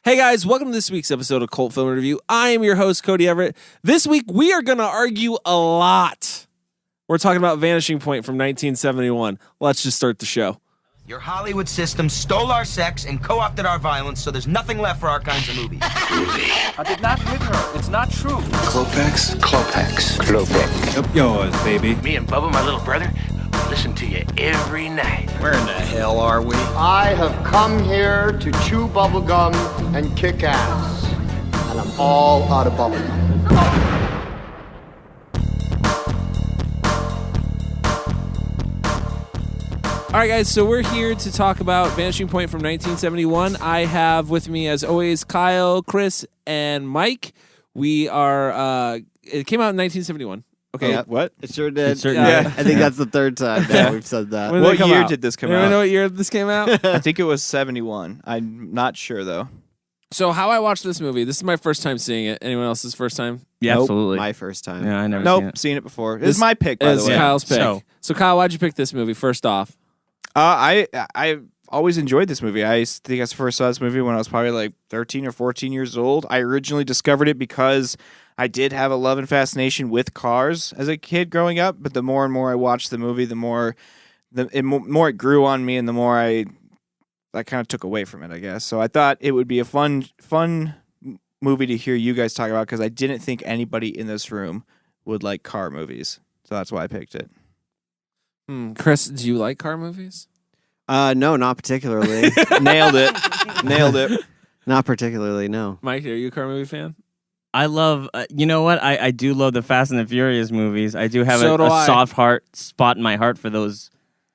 Hey guys, welcome to this week's episode of Cult Film Review. I am your host, Cody Everett. This week, we are going to argue a lot. We're talking about Vanishing Point from 1971. Let's just start the show. Your Hollywood system stole our sex and co-opted our violence, so there's nothing left for our kinds of movies. I did not hit her. It's not true. Klopex? Klopex. Klopex. Up yours, baby. Me and Bubba, my little brother, listen to you every night. Where in the hell are we? I have come here to chew bubblegum and kick ass. And I'm all out of bubblegum. All right, guys, so we're here to talk about Vanishing Point from 1971. I have with me, as always, Kyle, Chris, and Mike. We are, it came out in 1971. Okay. Yeah, what? It sure did. Yeah. I think that's the third time that we've said that. When did What it come year out? did this come Anyone out? know what year this came out? I think it was 71. I'm not sure, though. So how I watched this movie, this is my first time seeing it. Anyone else's first time? Yeah, Nope. absolutely. My first time. Yeah, I never Seen it before. This It's my pick, by the It's way. Kyle's pick. So- Kyle, why'd you pick this movie, first off? I always enjoyed this movie. I think I first saw this movie when I was probably like 13 or 14 years old. I originally discovered it because I did have a love and fascination with cars as a kid growing up, but the more and more I watched the movie, the more it grew on me, and the more I kind of took away from it, I guess. So I thought it would be a fun movie to hear you guys talk about, because I didn't think anybody in this room would like car movies. So that's why I picked it. Chris, do you like car movies? No, not particularly. Nailed it. Nailed it. Not particularly, no. Mike, are you a car movie fan? I love, you know what? I do love the Fast and the Furious movies. I do have So do a I. soft spot in my heart for those.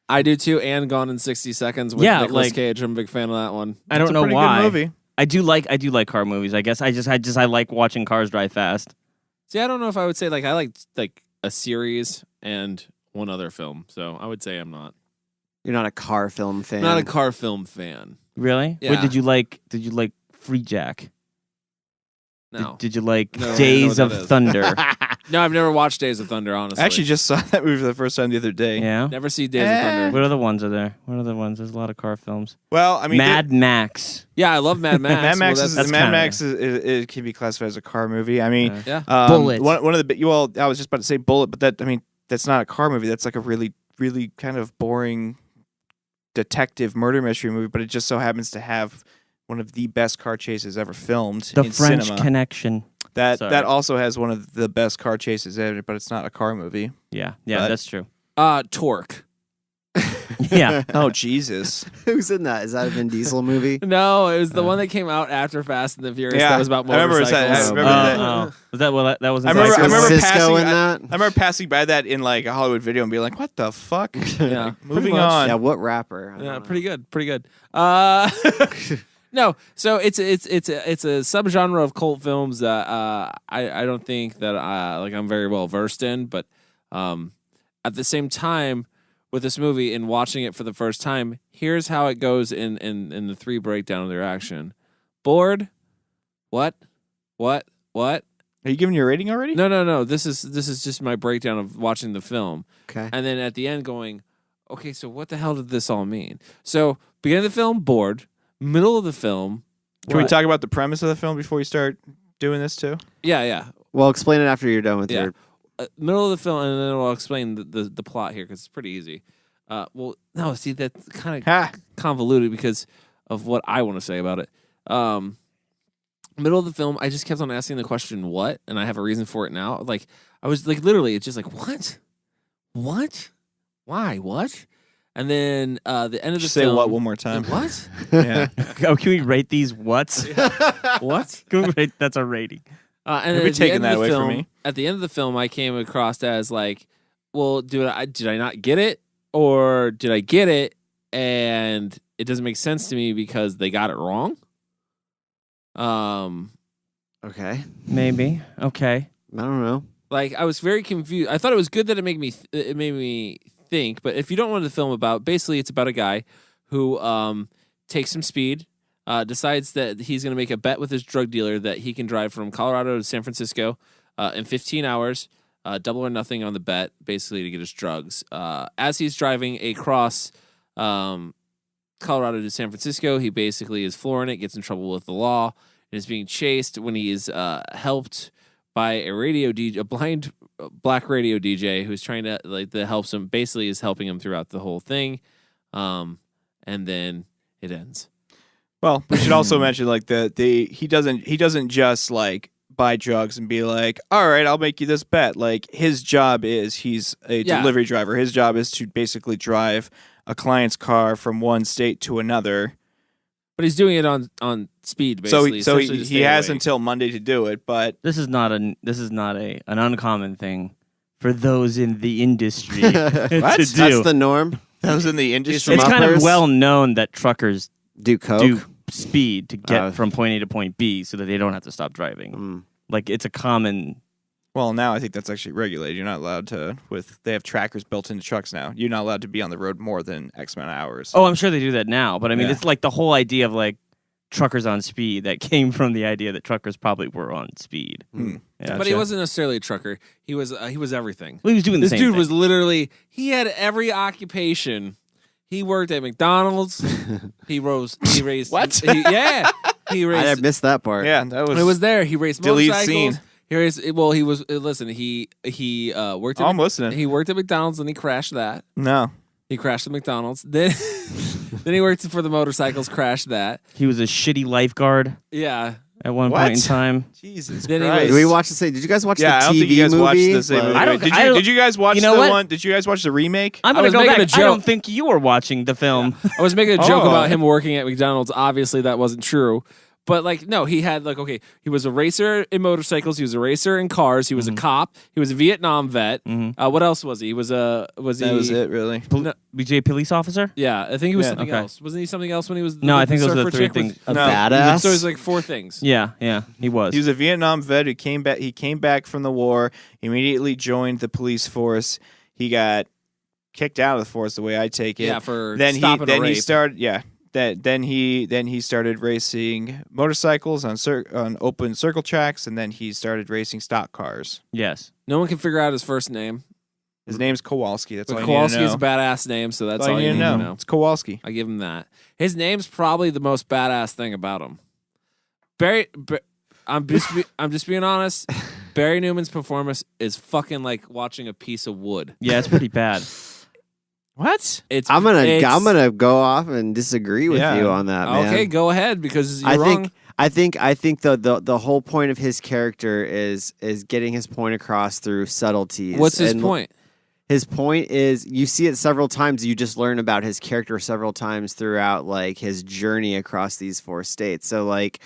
I do too, and Gone in 60 Seconds with Yeah, Nicolas like- Cage. I'm a big fan of that one. I don't It's a know pretty why. good movie. I do like car movies. I guess I like watching cars drive fast. See, I don't know if I would say I like a series and one other film. So I would say I'm not. You're not a car film fan. Not a car film fan. Really? Yeah. What did you like? Did you like Free Jack? No. Did you like No, I don't know Days what of that is. Thunder? No, I've never watched Days of Thunder, honestly. I actually just saw that movie for the first time the other day. Yeah. never see Days of Thunder. What other ones are there? What other ones? There's a lot of car films. Well, I mean, Mad Max. Yeah, I love Mad Max. Mad Max, Well, is, that's Mad kinda- Max it can be classified as a car movie. I mean, Yeah. Bullet. One of the well, I was just about to say Bullet, but that's not a car movie. That's like a really, really kind of boring detective murder mystery movie. But it just so happens to have one of the best car chases ever filmed The in French cinema. Connection. That Sorry. that also has one of the best car chases in it, but it's not a car movie. Yeah, But- that's true. Torque. Yeah. Oh Jesus! Who's in that? Is that a Vin Diesel movie? No, it was the one that came out after Fast and the Furious. Yeah, that was about I remember motorcycles. that- I remember that. Was that well? That was. I remember. I Was remember Cisco passing. in that? I remember passing by that in like a Hollywood video and being like, "What the fuck?" Yeah, Like, pretty moving much. on. Yeah, what rapper? I don't Yeah, know. pretty good, pretty good. No, so it's a subgenre of cult films that I don't think that I'm very well versed in, but at the same time with this movie and watching it for the first time, here's how it goes in the three breakdown of their action. Bored? What? Are you giving your rating already? No. This is just my breakdown of watching the film. Okay. And then at the end going, okay, so what the hell did this all mean? So beginning of the film, bored. Middle of the film. Can we what? talk about the premise of the film before we start doing this too? Yeah. Well, explain it after you're done with Yeah. your... Middle of the film, and then I'll explain the plot here because it's pretty easy. Well, no, see, that's kind Ha! of convoluted because of what I want to say about it. Middle of the film, I just kept on asking the question, what? And I have a reason for it now. Like, I was like, literally, it's just like, what? What? Why? What? And then the end of the Just say film. what one more time. What? Yeah. Oh, can we rate these whats? What? Can we rate, that's a rating. And You'll then be at the taking end of that the away from film- me. At the end of the film, I came across as like, well, did I not get it, or did I get it and it doesn't make sense to me because they got it wrong? Okay. Maybe. Okay. I don't know. Like I was very confused. I thought it was good that it made me think. But if you don't know what the film about, basically it's about a guy who takes some speed. Decides that he's going to make a bet with his drug dealer that he can drive from Colorado to San Francisco in 15 hours, double or nothing on the bet, basically to get his drugs. As he's driving across Colorado to San Francisco. He basically is flooring it, gets in trouble with the law, and is being chased when he is helped by a blind black radio DJ who's trying to that helps him. Basically, is helping him throughout the whole thing, and then it ends. Well, we should also mention like he doesn't just like buy drugs and be like, all right, I'll make you this bet. Like his job is he's a delivery driver. His job is to basically drive a client's car from one state to another. But he's doing it on speed, basically. So he has until Monday to do it. But this is not an uncommon thing for those in the industry to do. That's the norm. Those in the industry. It's kind of well known that truckers do coke, do speed to get from point A to point B, so that they don't have to stop driving. Like it's a common. Well, now I think that's actually regulated. You're not allowed to. They have trackers built into trucks now. You're not allowed to be on the road more than X amount of hours. Oh, I'm sure they do that now, but I mean, it's like the whole idea of like truckers on speed that came from the idea that truckers probably were on speed. But he wasn't necessarily a trucker. He was everything. Well, he was doing this the same dude thing. was literally he had every occupation. He worked at McDonald's. He raised what? He raised. I missed that part. Yeah, that was. It was there. He raced delete motorcycles. scene. He raced. Well, he was. Listen, he worked. I'm listening. He worked at McDonald's and he crashed that. No. He crashed the McDonald's. Then he worked for the motorcycles. Crashed that. He was a shitty lifeguard. Yeah. At one point in time. Jesus Then Christ. Did we watch the same? Did you guys watch the TV I don't think you guys movie? watched the same movie. I don't- Did you guys watch you know the what? one? Did you guys watch the remake? I'm I gonna was go making back. a I joke. don't think you were watching the film. I was making a joke Oh. about him working at McDonald's. Obviously, that wasn't true. But like, no, he had like, okay, he was a racer in motorcycles. He was a racer in cars. He was a cop. He was a Vietnam vet. What else was he? He was That was it, really. BJ police officer? Yeah, I think he was Yeah. something Okay. else. Wasn't he something else when he was? No, I think those are surfer the three chick was- things. A No. badass. So it was like 4 things. Yeah, he was. He was a Vietnam vet who came back. He came back from the war. Immediately joined the police force. He got kicked out of the force, the way I take it. Yeah, for then stopping a he rape. started. Yeah. Then he started racing motorcycles on open circle tracks, and then he started racing stock cars. Yes. No one can figure out his first name. His name's Kowalski. That's But all you need to Kowalski is know. a badass name, so that's That's all you need to know. It's Kowalski. I give him that. His name's probably the most badass thing about him. I'm just being honest. Barry Newman's performance is fucking like watching a piece of wood. Yeah, it's pretty bad. What? I'm gonna go off and disagree with Yeah. you on that, man. Okay, go ahead because you're wrong. I think the whole point of his character is getting his point across through subtleties. What's his And point? His point is you see it several times. You just learn about his character several times throughout like his journey across these 4 states. So like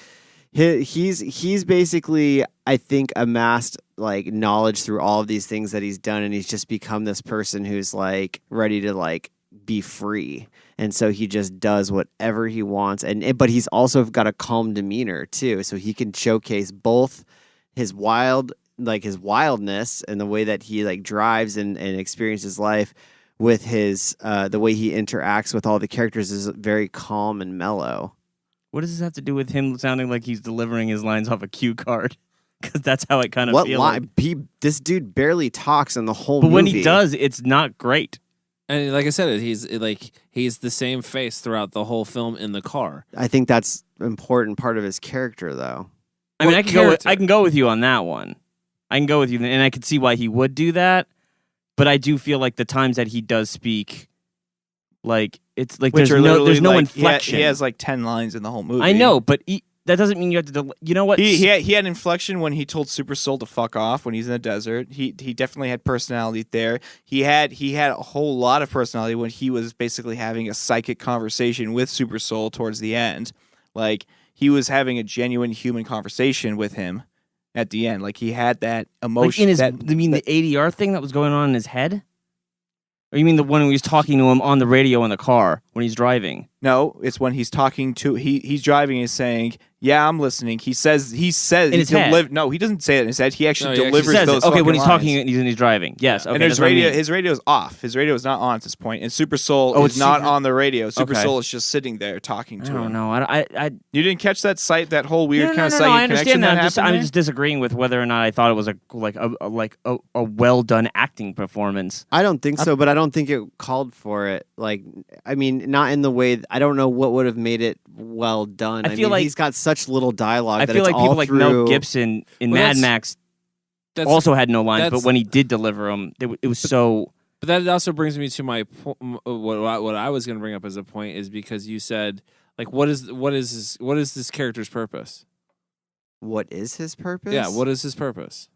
he's basically, I think, amassed like knowledge through all of these things that he's done, and he's just become this person who's like ready to like be free. And so he just does whatever he wants, but he's also got a calm demeanor too, so he can showcase both his wildness and the way that he like drives and experiences life with his the way he interacts with all the characters is very calm and mellow. What does this have to do with him sounding like he's delivering his lines off a cue card? Because that's how it kind of feels. What line? This dude barely talks in the whole But movie. when he does, it's not great. And like I said, he's the same face throughout the whole film in the car. I think that's an important part of his character, though. I mean, What I can character? go with you on that one. I can go with you, and I can see why he would do that. But I do feel like the times that he does speak, like it's like Which there's are no literally inflection. He has like 10 lines in the whole movie. I know, but that doesn't mean you have to. You know what? He had inflection when he told Super Soul to fuck off when he's in the desert. He definitely had personality there. He had a whole lot of personality when he was basically having a psychic conversation with Super Soul towards the end. Like he was having a genuine human conversation with him at the end. Like he had that emotion. Like in his, you mean the ADR thing that was going on in his head? Or you mean the one when he was talking to him on the radio in the car when he's driving? No, it's when he's talking to he's driving and saying, "Yeah, I'm listening." He says in his head. No, he doesn't say it in his head. He actually No, he delivers actually Says those. it. Okay, fucking when he's lines. talking and he's driving. Yes. Okay, And his that's what I radio, mean. his radio's off. His radio is not on at this point, and Super Soul Oh, is it's not Super- on the radio. Super Okay. Soul is just sitting there talking I to don't him. know. I You didn't catch that whole weird no, kind of no, psychic I connection understand that. happened I'm there? just disagreeing with whether or not I thought it was a well done acting performance. I don't think so, but I don't think it called for it. Like, I mean, not in the way I don't know what would have made it well done. I feel mean, like- he's got such little dialogue. I that feel it's like people all like through... Mel Gibson in Well, Mad that's- Max That's also had no lines, but that's- when he did deliver them, it was so. But that also brings me to my what I was going to bring up as a point is because you said like what is this character's purpose? What is his purpose? Yeah, what is his purpose?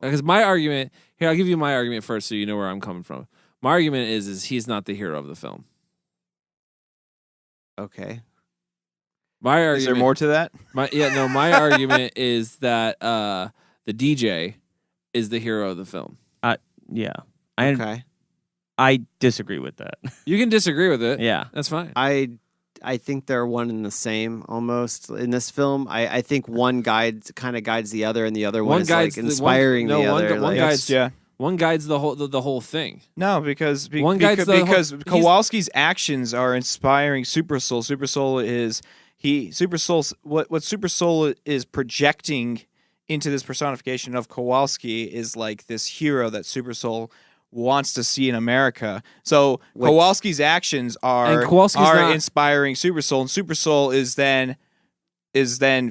Because my argument here, I'll give you my argument first, so you know where I'm coming from. My argument is he's not the hero of the film. Okay. My argument. Is there more to that? My argument is that the DJ is the hero of the film. Yeah, Okay. I disagree with that. You can disagree with it. Yeah, That's fine. I think they're one and the same almost in this film. I think one kind of guides the other, and the other one is like inspiring the other. One like- guides Yeah. one guides the whole thing. No, because One guy's the because whole- Kowalski's actions are inspiring Super Soul. Super Soul is what Super Soul is projecting into this personification of Kowalski is like this hero that Super Soul wants to see in America. So Kowalski's actions are And Kowalski's not- inspiring Super Soul, and Super Soul is then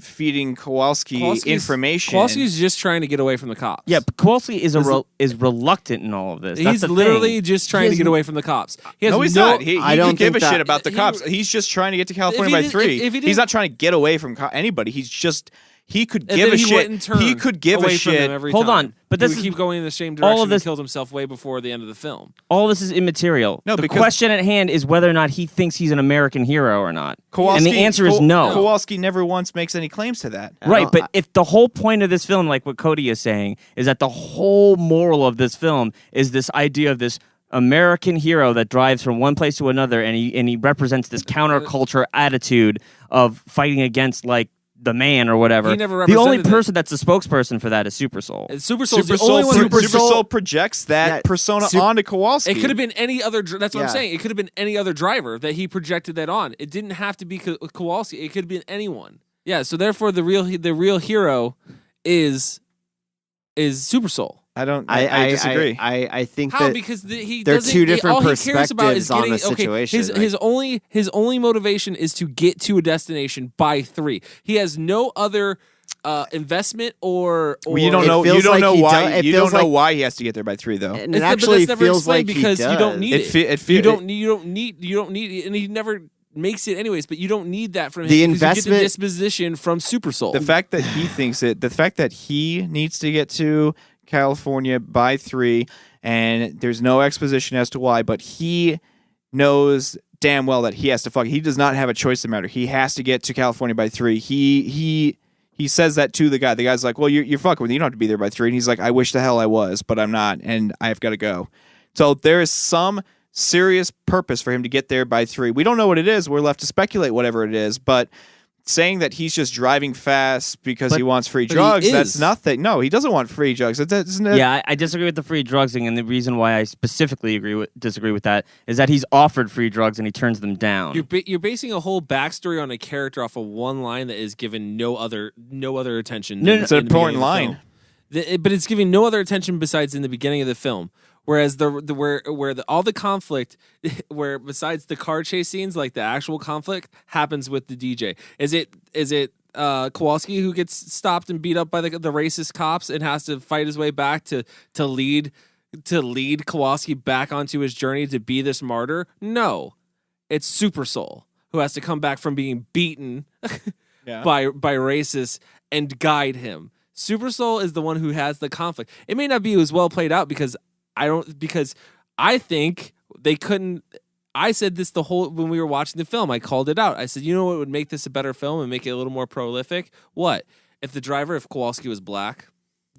feeding Kowalski information. Kowalski's just trying to get away from the cops. yeah. But Kowalski is is reluctant in all of this. That's He's the literally thing. just trying to get away from the cops. He has No, he's not. He I don't don't give a think shit that- about the cops. He's just trying to get to California If by he did- 3. if he He's didn't- not trying to get away from anybody. He's just he could And give then a he shit. wouldn't turn He could give a away from them shit. every Hold time. on, but He this would is- keep going in the same all direction. of this- He killed himself way before the end of the film. All this is immaterial. No, the because- question at hand is whether or not he thinks he's an American hero or not. Kowalski, and the answer is no. Kowalski never once makes any claims to that. Right, but if the whole point of this film, like what Cody is saying, is that the whole moral of this film is this idea of this American hero that drives from one place to another, and he represents this counterculture attitude of fighting against like the man or whatever. He never the only represented person that's the spokesperson for that is Super Soul. And Super Soul's Super the only Soul, one. Super Soul projects that Yeah, persona onto Kowalski. It could have been any other. That's what I'm Yeah. saying. It could have been any other driver that he projected that on. It didn't have to be Kowalski. It could have been anyone. Yeah. So therefore, the real hero is Super Soul. I disagree. I think How? that Because he they're doesn't. two different all he cares about is perspectives on getting. the situation, Okay, like- his only motivation is to get to a destination by 3. He has no other investment or. Well, you don't It know. You feels don't like know he why. does- it You don't feels know like- why he has to get there by 3, though. and But it actually that's never feels explained like because he does. you don't need It it. fe- You don't need, and he never makes it anyways. But you don't need that from him. The because you investment- get the disposition from Super Soul. The fact that he thinks it, the fact that he needs to get to California by 3, and there's no exposition as to why, but he knows damn well that he has to he does not have a choice in the matter. He has to get to California by 3. He says that to the guy. The guy's like, well, you're fucking with me. You don't have to be there by 3. And he's like, I wish the hell I was, but I'm not, and I've got to go. So there is some serious purpose for him to get there by 3. We don't know what it is. We're left to speculate whatever it is, but saying that he's just driving fast because he wants free but he drugs, that's is. nothing. No, he doesn't want free drugs. Yeah, I disagree with the free drugs thing, and the reason why I specifically disagree with that is that he's offered free drugs and he turns them down. You're basing a whole backstory on a character off of one line that is given no other attention. No, in- it's an in the beginning important of the line. film. But it's giving no other attention besides in the beginning of the film. Whereas all the conflict, where besides the car chase scenes, like the actual conflict happens with the DJ. Is it Kowalski who gets stopped and beat up by the racist cops and has to fight his way back to lead Kowalski back onto his journey to be this martyr? No, it's Super Soul who has to come back from being beaten by racists and guide him. Super Soul is the one who has the conflict. It may not be as well played out because I think they couldn't. I said this when we were watching the film. I called it out. I said, you know what would make this a better film and make it a little more prolific? What? If Kowalski was black?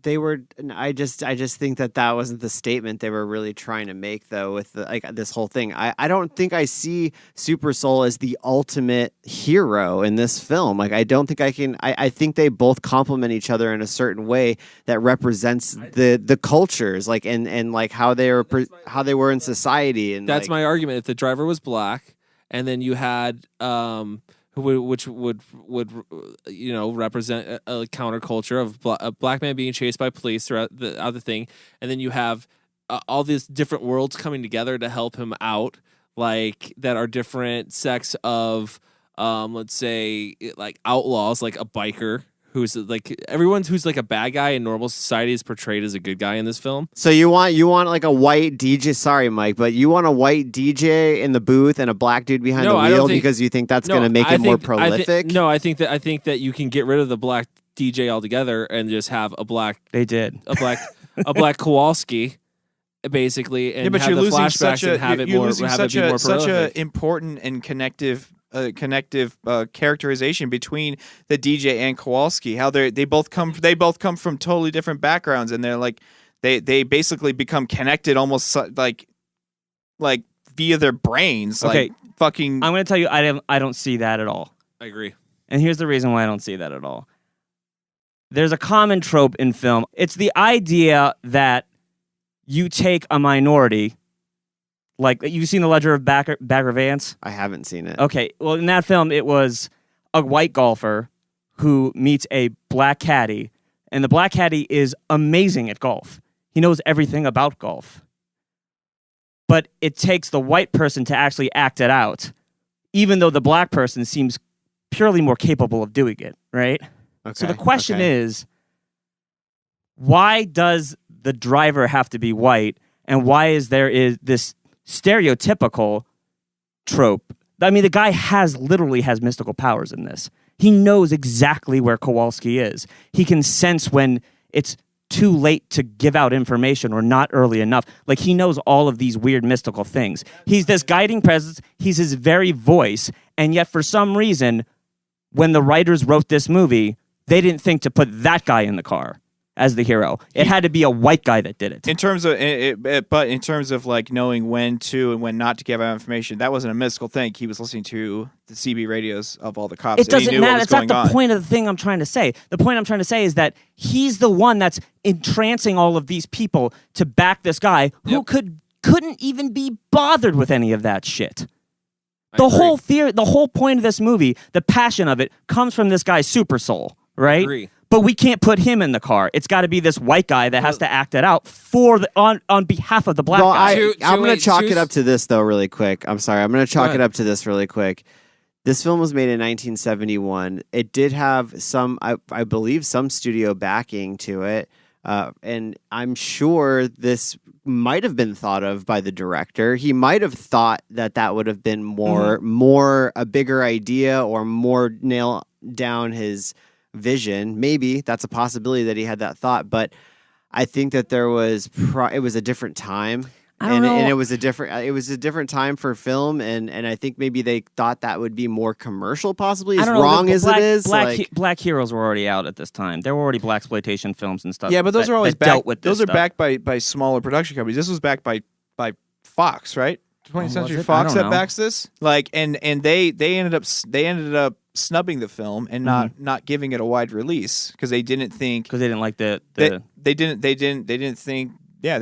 They were. I just think that wasn't the statement they were really trying to make, though, with this whole thing. I don't think I see Super Soul as the ultimate hero in this film. Like, I don't think I can. I think they both complement each other in a certain way that represents the cultures, like and like how they were in society. And That's like, my argument. If the driver was black, and then you had which would represent a counterculture of a black man being chased by police throughout the thing, and then you have all these different worlds coming together to help him out, like that are different sects of let's say like outlaws, like a biker who's like everyone's who's like a bad guy in normal society is portrayed as a good guy in this film. So you want like a white DJ? Sorry, Mike, but you want a white DJ in the booth and a black dude behind the wheel because you think that's going to make it more prolific? I think that you can get rid of the black DJ altogether and just have a black. They did a black Kowalski. Basically, and but have you're the losing flashbacks and have it more such prolific. a important and connective characterization between the DJ and Kowalski. How they both come from totally different backgrounds, and they're like they basically become connected almost like via their brains. Okay, like fucking. I'm going to tell you, I don't see that at all. I agree, and here's the reason why I don't see that at all. There's a common trope in film. It's the idea that you take a minority, like you've seen The Ledger of Bagger Vance? I haven't seen it. Okay, well, in that film, it was a white golfer who meets a black caddy, and the black caddy is amazing at golf. He knows everything about golf. But it takes the white person to actually act it out, even though the black person seems purely more capable of doing it, right? Okay, so the question is, why does the driver have to be white, and why is this stereotypical trope? I mean, the guy literally has mystical powers in this. He knows exactly where Kowalski is. He can sense when it's too late to give out information or not early enough. Like, he knows all of these weird mystical things. He's this guiding presence. He's his very voice. And yet, for some reason, when the writers wrote this movie, they didn't think to put that guy in the car as the hero. It had to be a white guy that did it. In terms of like knowing when to and when not to give out information, that wasn't a mystical thing. He was listening to the CB radios of all the cops. It doesn't matter. It's not the point of the thing I'm trying to say. The point I'm trying to say is that he's the one that's entrancing all of these people to back this guy who couldn't even be bothered with any of that shit. The whole point of this movie, the passion of it, comes from this guy's super soul, right? I agree. But we can't put him in the car. It's got to be this white guy that has to act it out on behalf of the black guy. I'm going to chalk it up to this, though, really quick. I'm sorry. I'm going to chalk it up to this really quick. This film was made in 1971. It did have some, I believe, some studio backing to it. And I'm sure this might have been thought of by the director. He might have thought that would have been more a bigger idea or more nail down his vision. Maybe that's a possibility that he had that thought, but I think that it was a different time. And it was a different time for film, and I think maybe they thought that would be more commercial, possibly. As wrong as it is, black heroes were already out at this time. There were already blaxploitation films and stuff. Yeah, but those are always dealt with. Those are backed by smaller production companies. This was backed by Fox, right? 20th Century Fox that backs this. Like, and they ended up snubbing the film and not giving it a wide release because they didn't think they didn't like they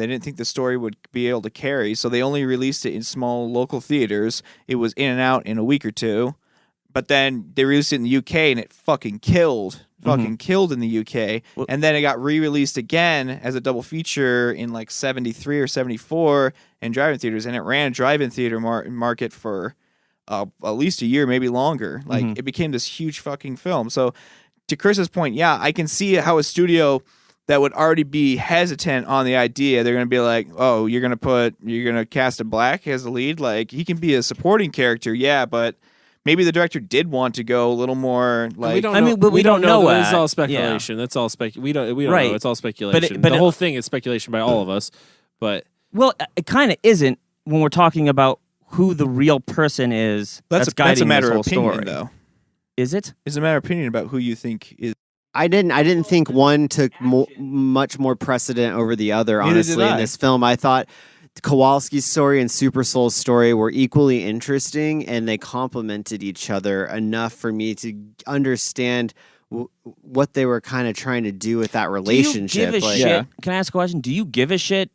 didn't think the story would be able to carry, so they only released it in small local theaters. It was in and out in a week or two, but then they released it in the UK and it fucking killed in the UK. And then it got re-released again as a double feature in like 73 or 74 in drive-in theaters, and it ran a drive-in theater market for at least a year, maybe longer. Like, it became this huge fucking film. So to Chris's point, yeah, I can see how a studio that would already be hesitant on the idea, they're going to be like, oh, you're going to cast a black as the lead? Like, he can be a supporting character, yeah, but maybe the director did want to go a little more like... we don't know. It's all speculation. That's all we don't right. know. It's all speculation. But the whole thing is speculation by all of us. But well, it kind of isn't when we're talking about who the real person is. That's guiding a matter this whole of opinion, story. though. Is it? It's a matter of opinion about who you think is. I didn't think one took much more precedent over the other, honestly, in this film. I thought Kowalski's story and Super Soul's story were equally interesting, and they complemented each other enough for me to understand what they were kind of trying to do with that relationship. Do you give a shit? Can I ask a question? Do you give a shit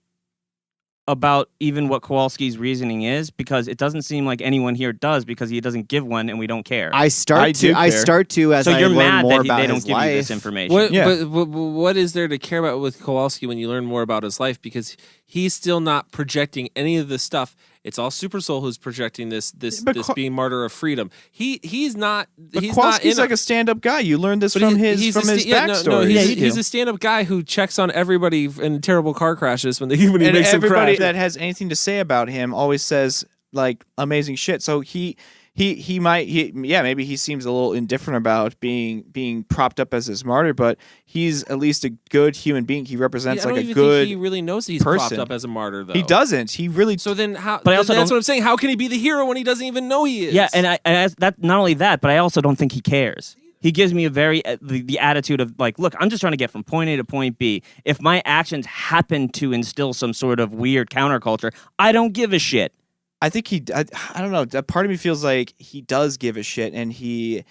about even what Kowalski's reasoning is? Because it doesn't seem like anyone here does, because he doesn't give one and we don't care. I start to as so I you're learn mad more that about they don't his give life. you this information. But what is there to care about with Kowalski when you learn more about his life? Because he's still not projecting any of the stuff. It's all Super Soul who's projecting this But being martyr of freedom. He's not. But He's Kowalski's not like a stand-up guy. You learned this but from he's his a backstory. No, Yeah, you he's do. a stand-up guy who checks on everybody in terrible car crashes when he and makes them everybody crash. that has anything to say about him always says like amazing shit. So maybe he seems a little indifferent about being propped up as this martyr, but he's at least a good human being. He represents I don't like a even good. think he really knows he's person. propped up as a martyr, though. He doesn't. He really. So then, how? But I also that's don't- what I'm saying. How can he be the hero when he doesn't even know he is? Yeah, and that not only that, but I also don't think he cares. He gives me a very the attitude of like, look, I'm just trying to get from point A to point B. If my actions happen to instill some sort of weird counterculture, I don't give a shit. I think I don't know. That part of me feels like he does give a shit, and he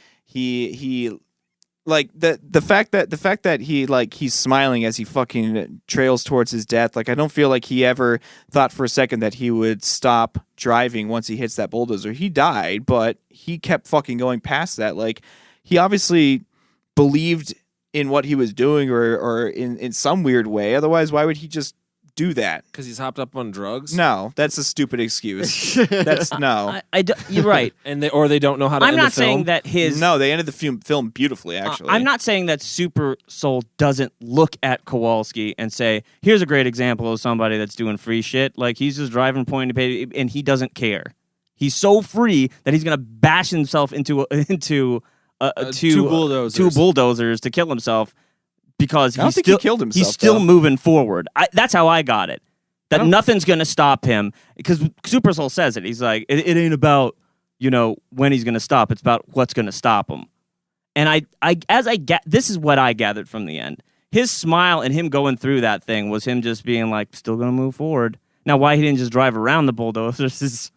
like the fact that he's smiling as he fucking trails towards his death. Like I don't feel like he ever thought for a second that he would stop driving once he hits that bulldozer. He died, but he kept fucking going past that. Like he obviously believed in what he was doing, or in some weird way. Otherwise, why would he just do that? Because he's hopped up on drugs. No, that's a stupid excuse. That's no. You're right. And they don't know how to. I'm end not the film. saying that his. No, they ended the film beautifully. Actually, I'm not saying that Super Soul doesn't look at Kowalski and say, "Here's a great example of somebody that's doing free shit." Like he's just driving point to point, and he doesn't care. He's so free that he's gonna bash himself into two bulldozers to kill himself because I don't think he killed himself, He's still though. moving forward. That's how I got it. That nothing's gonna stop him because Super Soul says it. He's like, it ain't about when he's gonna stop. It's about what's gonna stop him. And this is what I gathered from the end. His smile and him going through that thing was him just being like, still gonna move forward. Now, why he didn't just drive around the bulldozers is.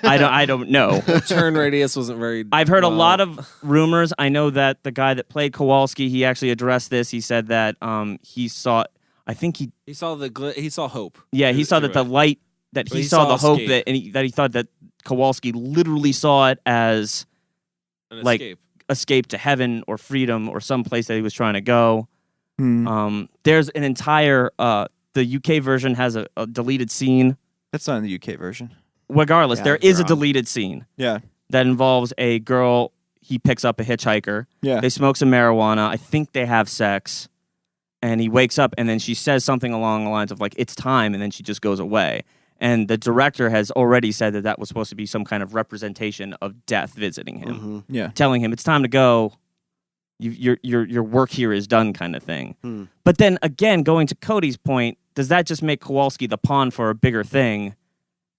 I don't know. Turn radius wasn't very. I've heard a well. lot of rumors. I know that the guy that played Kowalski, he actually addressed this. He said that he saw. I think he saw he saw hope. Yeah, he saw that the light that But he he saw saw the hope escape. that he thought that Kowalski literally saw it as An like escape. escape to heaven or freedom or some place that he was trying to go. There's an entire the UK version has a deleted scene. That's not in the UK version. Regardless, Yeah, there you're is a wrong. deleted scene Yeah, that involves a girl. He picks up a hitchhiker. yeah. They smoke some marijuana. I think they have sex. And he wakes up, and then she says something along the lines of, like, it's time, and then she just goes away. And the director has already said that that was supposed to be some kind of representation of death visiting him, Yeah. telling him, it's time to go. Your work here is done kind of thing. But then, again, going to Cody's point, does that just make Kowalski the pawn for a bigger thing?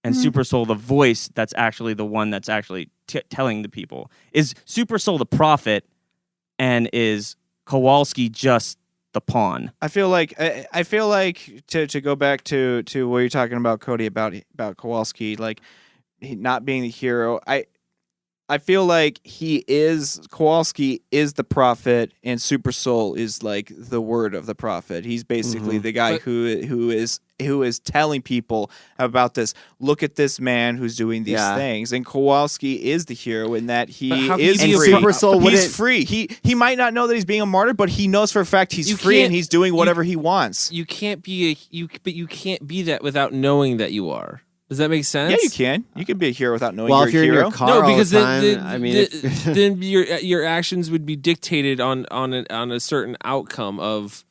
And Super Soul the voice that's actually the one that's actually telling the people? Is Super Soul the prophet, and is Kowalski just the pawn? I feel like to go back to what you're talking about, Cody, about Kowalski, like he not being the hero. I feel like Kowalski is the prophet, and Super Soul is like the word of the prophet. He's basically the guy who is telling people about this. Look at this man who's doing these things, and Kowalski is the hero in that he is And free. Super Soul He's wouldn't- free. He might not know that he's being a martyr, but he knows for a fact he's free and he's doing whatever he wants. You can't be but you can't be that without knowing that you are. Does that make sense? Yeah, you can. You can be a hero without knowing Well, you're if you're a in hero. your car No, all because the time, I mean, then your actions would be dictated on a certain outcome of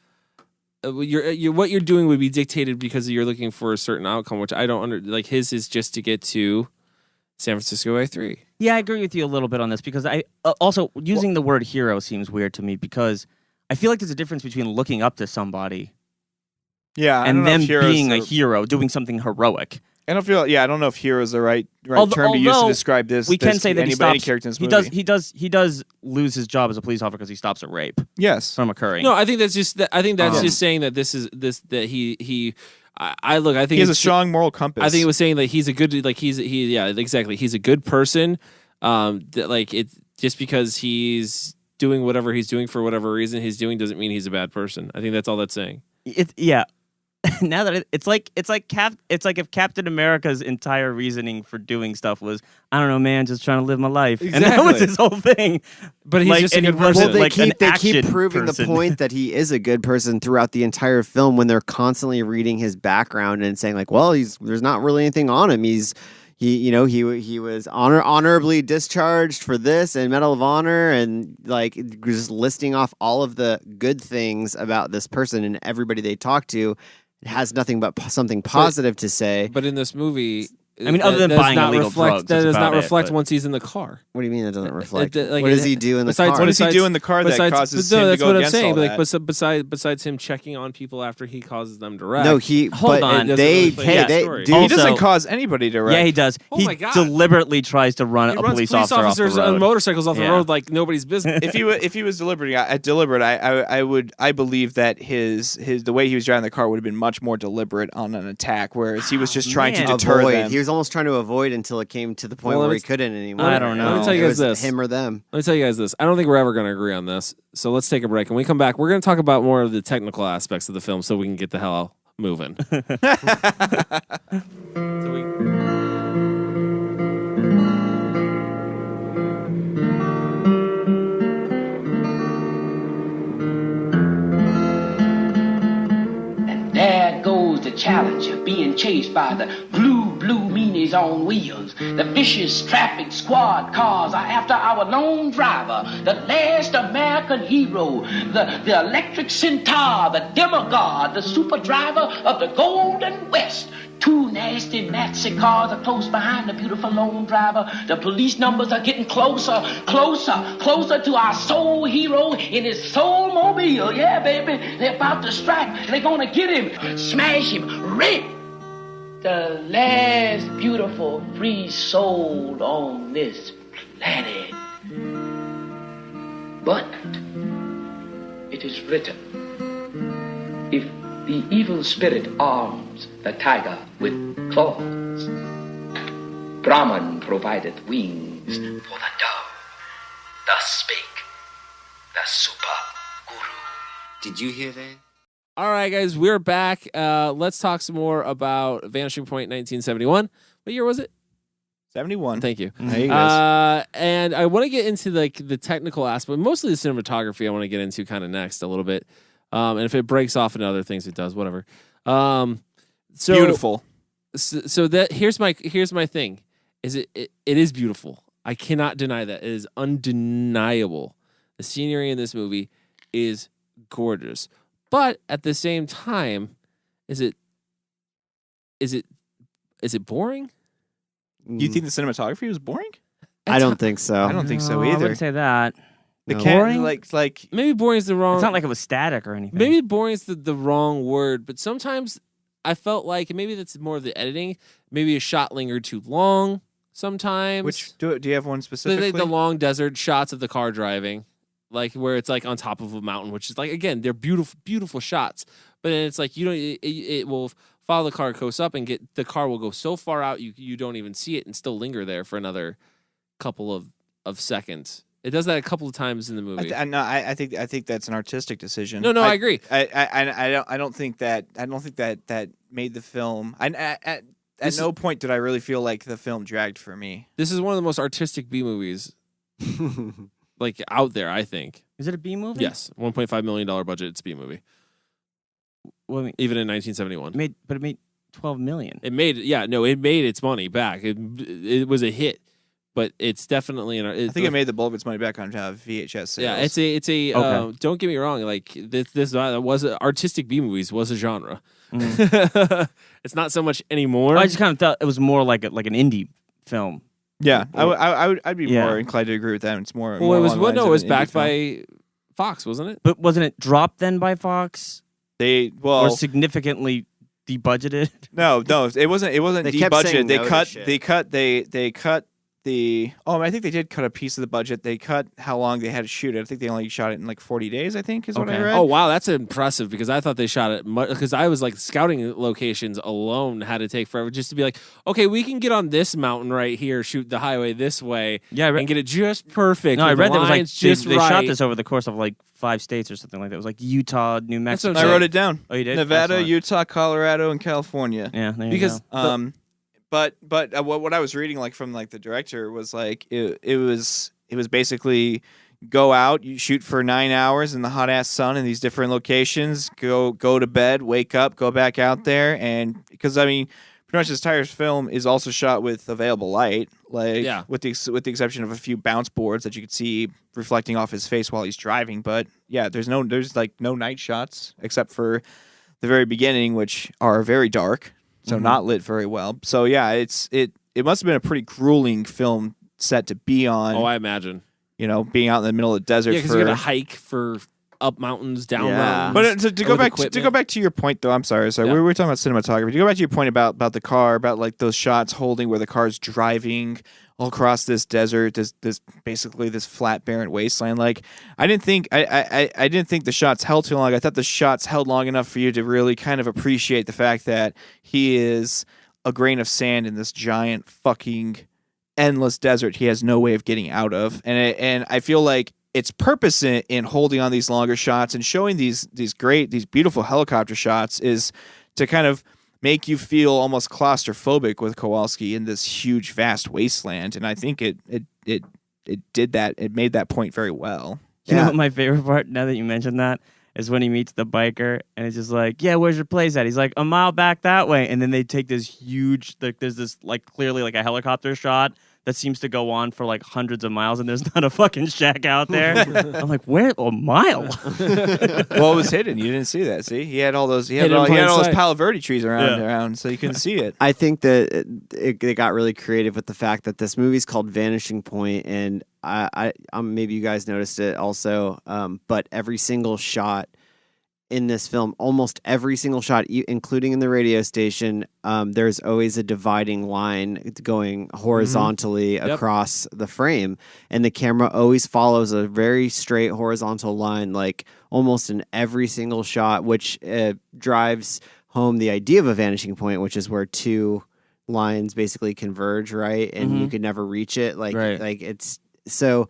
your what you're doing would be dictated because you're looking for a certain outcome, which I don't like. His is just to get to San Francisco A3. Yeah, I agree with you a little bit on this because I also using the word hero seems weird to me because I feel like there's a difference between looking up to somebody Yeah, I don't and know them if heroes being a are- hero, doing something heroic. I don't feel. Yeah, I don't know if hero is the right Although- term to use to although describe this. We can this- say that any he character in stops. this movie. He does lose his job as a police officer because he stops a rape Yes. from occurring. No, I think that's just just saying that that he. I look. I think He has a it's- strong moral compass. I think it was saying that he's a good exactly. He's a good person. That like it just because he's doing whatever he's doing for whatever reason he's doing doesn't mean he's a bad person. I think that's all that's saying. Yeah. now that it's like if Captain America's entire reasoning for doing stuff was, I don't know, man, just trying to live my life, and that was his whole thing. But he's just a good person. Well, they like keep action proving person. the point that he is a good person throughout the entire film when they're constantly reading his background and saying like, well, there's not really anything on him. He was honorably discharged for this and Medal of Honor, and like just listing off all of the good things about this person, and everybody they talk to has nothing but something positive to say. But in this movie, I mean, other than buying illegal drugs, that does not about reflect it, once he's in the car. What do you mean it doesn't reflect? Like, what does he do in the car? What does he do in the car that causes him to go against all that? Besides him checking on people after he causes them to wreck. No, Hold on. Dude, he doesn't cause anybody to wreck. Yeah, he does. Oh He my God. deliberately tries to run He a runs police police officer off the officers road. on motorcycles off the Yeah. road like nobody's business. If he was deliberate, I believe that his the way he was driving the car would have been much more deliberate on an attack, whereas he was just trying to deter them. He was almost trying to avoid until it came to the point where he couldn't anymore. I don't know. Let me tell you It guys was this. him or them. Let me tell you guys this. I don't think we're ever going to agree on this. So let's take a break. When we come back, we're going to talk about more of the technical aspects of the film so we can get the hell moving. There goes the Challenger being chased by the blue meanies on wheels. The vicious traffic squad cars are after our lone driver, the last American hero, the electric centaur, the demigod, the super driver of the Golden West. Two nasty Nazi cars are close behind the beautiful lone driver. The police numbers are getting closer to our soul hero in his soul mobile. Yeah, baby, they're about to strike. They're gonna get him, smash him, rip the last beautiful free soul on this planet. But it is written, if the evil spirit arms the tiger with claws, Brahman provided wings for the dove. Thus spake the super guru. Did you hear that? All right, guys, we're back. Let's talk some more about Vanishing Point 1971. What year was it? 71. Thank you. There you go. And I want to get into like the technical aspect, mostly the cinematography. I want to get into kind of next a little bit. And if it breaks off into other things, it does. Whatever. So Beautiful. So that here's my thing. It is beautiful. I cannot deny that. It is undeniable. The scenery in this movie is gorgeous. But at the same time, is it boring? You think the cinematography was boring? I don't think so. I don't think so I either. wouldn't say that. The No. boring? Like Maybe boring is the wrong. It's not like it was static or anything. Maybe boring is the wrong word, but sometimes I felt like maybe that's more of the editing. Maybe a shot lingered too long sometimes. which do you have one specifically? the long desert shots of the car driving, like where it's like on top of a mountain, which is like, again, they're beautiful shots. But then it's like it will follow the car coast up and the car will go so far out you don't even see it and still linger there for another couple of seconds. It does that a couple of times in the movie. I think that's an artistic decision. No, I agree. I don't think that made the film. At no point did I really feel like the film dragged for me. This is one of the most artistic B movies like out there, I think. Is it a B movie? Yes, $1.5 million budget. It's a B movie. Well, I mean, Even in 1971, it made $12 million. it made its money back. It was a hit, but it's definitely I think it made the bulk of its money back on VHS sales. Yeah, it's a. Okay. Don't get me wrong. Like this was artistic B movies was a genre. It's not so much anymore. I just kind of thought it was more like an indie film. Yeah, I'd be more inclined to agree with that. It's more. Well, more it was along the lines of it was an indie backed film. by Fox, wasn't it? But wasn't it dropped then by Fox? Or Well, significantly debudgeted? no, it wasn't They kept saying debudgeted. no to shit. They cut I think they did cut a piece of the budget. They cut how long they had to shoot it. I think they only shot it in like 40 days, I think, is what I read. Oh, wow. That's impressive because I thought they shot it because I was like scouting locations alone had to take forever just to be like, okay, we can get on this mountain right here, shoot the highway this way, and get it just perfect. No, I read that was like just they shot this over the course of like 5 states or something like that. It was like Utah, New Mexico. I wrote it down. Oh, you did? Nevada, Utah, Colorado, and California. Yeah, there because you go. But what I was reading like from like the director was like it was basically go out, you shoot for 9 hours in the hot ass sun in these different locations, go to bed, wake up, go back out there, and because I mean pretty much this entire film is also shot with available light, like with the exception of a few bounce boards that you could see reflecting off his face while he's driving. But yeah, there's like no night shots except for the very beginning, which are very dark. So not lit very well. So yeah, it must have been a pretty grueling film set to be on. Oh, I imagine. You know, being out in the middle of the desert. Yeah, because you got to hike for up mountains, down mountains. But to go back to your point, though, I'm sorry. We were talking about cinematography. To go back to your point about the car, about like those shots holding where the car's driving all across this desert, this basically this flat barren wasteland. Like I didn't think the shots held too long. I thought the shots held long enough for you to really kind of appreciate the fact that he is a grain of sand in this giant fucking endless desert he has no way of getting out of. And I feel like its purpose in holding on these longer shots and showing these beautiful helicopter shots is to kind of make you feel almost claustrophobic with Kowalski in this huge, vast wasteland, and I think it did that. It made that point very well. You know what my favorite part, now that you mentioned that, is when he meets the biker, and it's just like, yeah, where's your place at? He's like, a mile back that way, and then they take this huge, like, there's this, like, clearly, like, a helicopter shot that seems to go on for like hundreds of miles, and there's not a fucking shack out there. I'm like, where? A mile? Well, it was hidden. You didn't see that. See, he had all those. He had all those Palo Verde trees around, so you couldn't see it. I think that they got really creative with the fact that this movie's called Vanishing Point, and I maybe you guys noticed it also, but every single shot in this film, almost every single shot, including in the radio station, there's always a dividing line going horizontally across the frame, and the camera always follows a very straight horizontal line, like almost in every single shot, which drives home the idea of a vanishing point, which is where two lines basically converge, right? And you could never reach it. Like it's so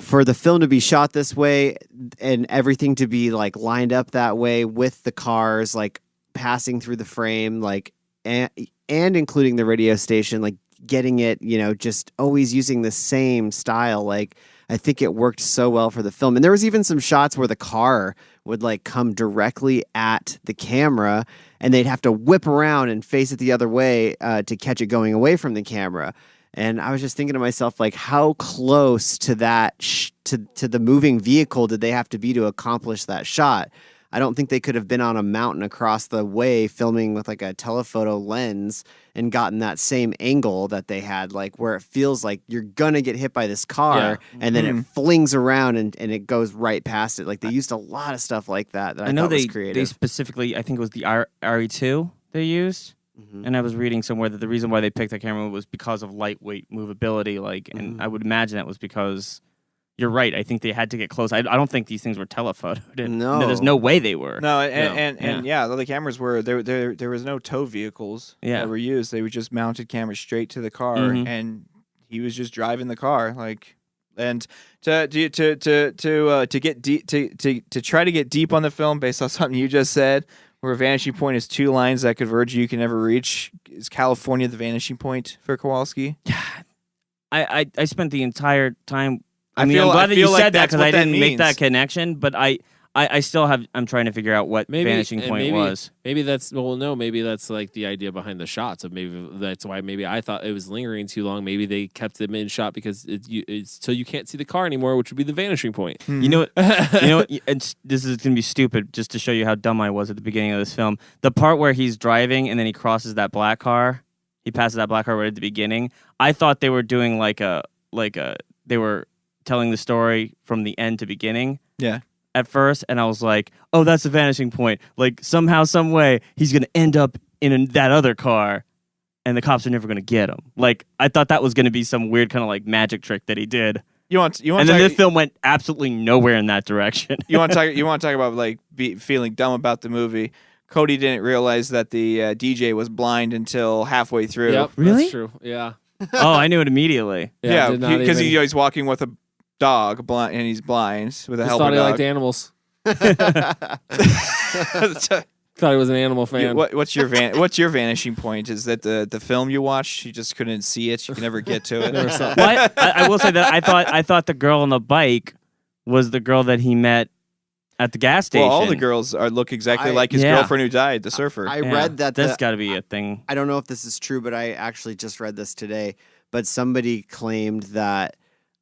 for the film to be shot this way and everything to be like lined up that way with the cars like passing through the frame, like and including the radio station, like getting it, you know, just always using the same style, like I think it worked so well for the film. And there was even some shots where the car would like come directly at the camera and they'd have to whip around and face it the other way to catch it going away from the camera. And I was just thinking to myself, like, how close to that, to the moving vehicle did they have to be to accomplish that shot? I don't think they could have been on a mountain across the way filming with like a telephoto lens and gotten that same angle that they had, like where it feels like you're going to get hit by this car and then it flings around and it goes right past it. Like they used a lot of stuff like that I know thought was creative. They specifically, I think it was the RE2 they used. And I was reading somewhere that the reason why they picked that camera was because of lightweight movability. Like, and I would imagine that was because you're right. I think they had to get close. I don't think these things were telephotoed. No, there's no way they were. No, and the cameras were there was no tow vehicles that were used. They were just mounted cameras straight to the car, and he was just driving the car like. And to get deep to try to get deep on the film based on something you just said. Where a vanishing point is two lines that converge you can never reach. Is California the vanishing point for Kowalski? I spent the entire time. I'm feel glad that you like said that that's because what I didn't that make that means. connection, but I still have. I'm trying to figure out what vanishing point was. Maybe that's maybe that's like the idea behind the shots. Of maybe that's why maybe I thought it was lingering too long. Maybe they kept them in shot because it's till you can't see the car anymore, which would be the vanishing point. You know what? This is gonna be stupid just to show you how dumb I was at the beginning of this film. The part where he's driving and then he crosses that black car. He passes that black car right at the beginning. I thought they were doing they were telling the story from the end to beginning. Yeah. At first, and I was like, oh, that's a vanishing point. Like, somehow, some way, he's going to end up in that other car. and the cops are never going to get him. Like, I thought that was going to be some weird kind of like magic trick that he did. And then this film went absolutely nowhere in that direction. You want to talk about like feeling dumb about the movie? Cody didn't realize that the DJ was blind until halfway through. Yep, Really? That's true. Yeah. Oh, I knew it immediately. Yeah, because he's walking with a dog, blind, and he's blind with a helper thought he dog. liked animals. Thought he was an animal fan. What's your vanishing point? Is that the film you watched? You just couldn't see it. You could never get to it. Well, I will say that I thought the girl on the bike was the girl that he met at the gas station. Well, all the girls look exactly like his girlfriend who died, the surfer. I read that. That's got to be a thing. I don't know if this is true, but I actually just read this today. But somebody claimed that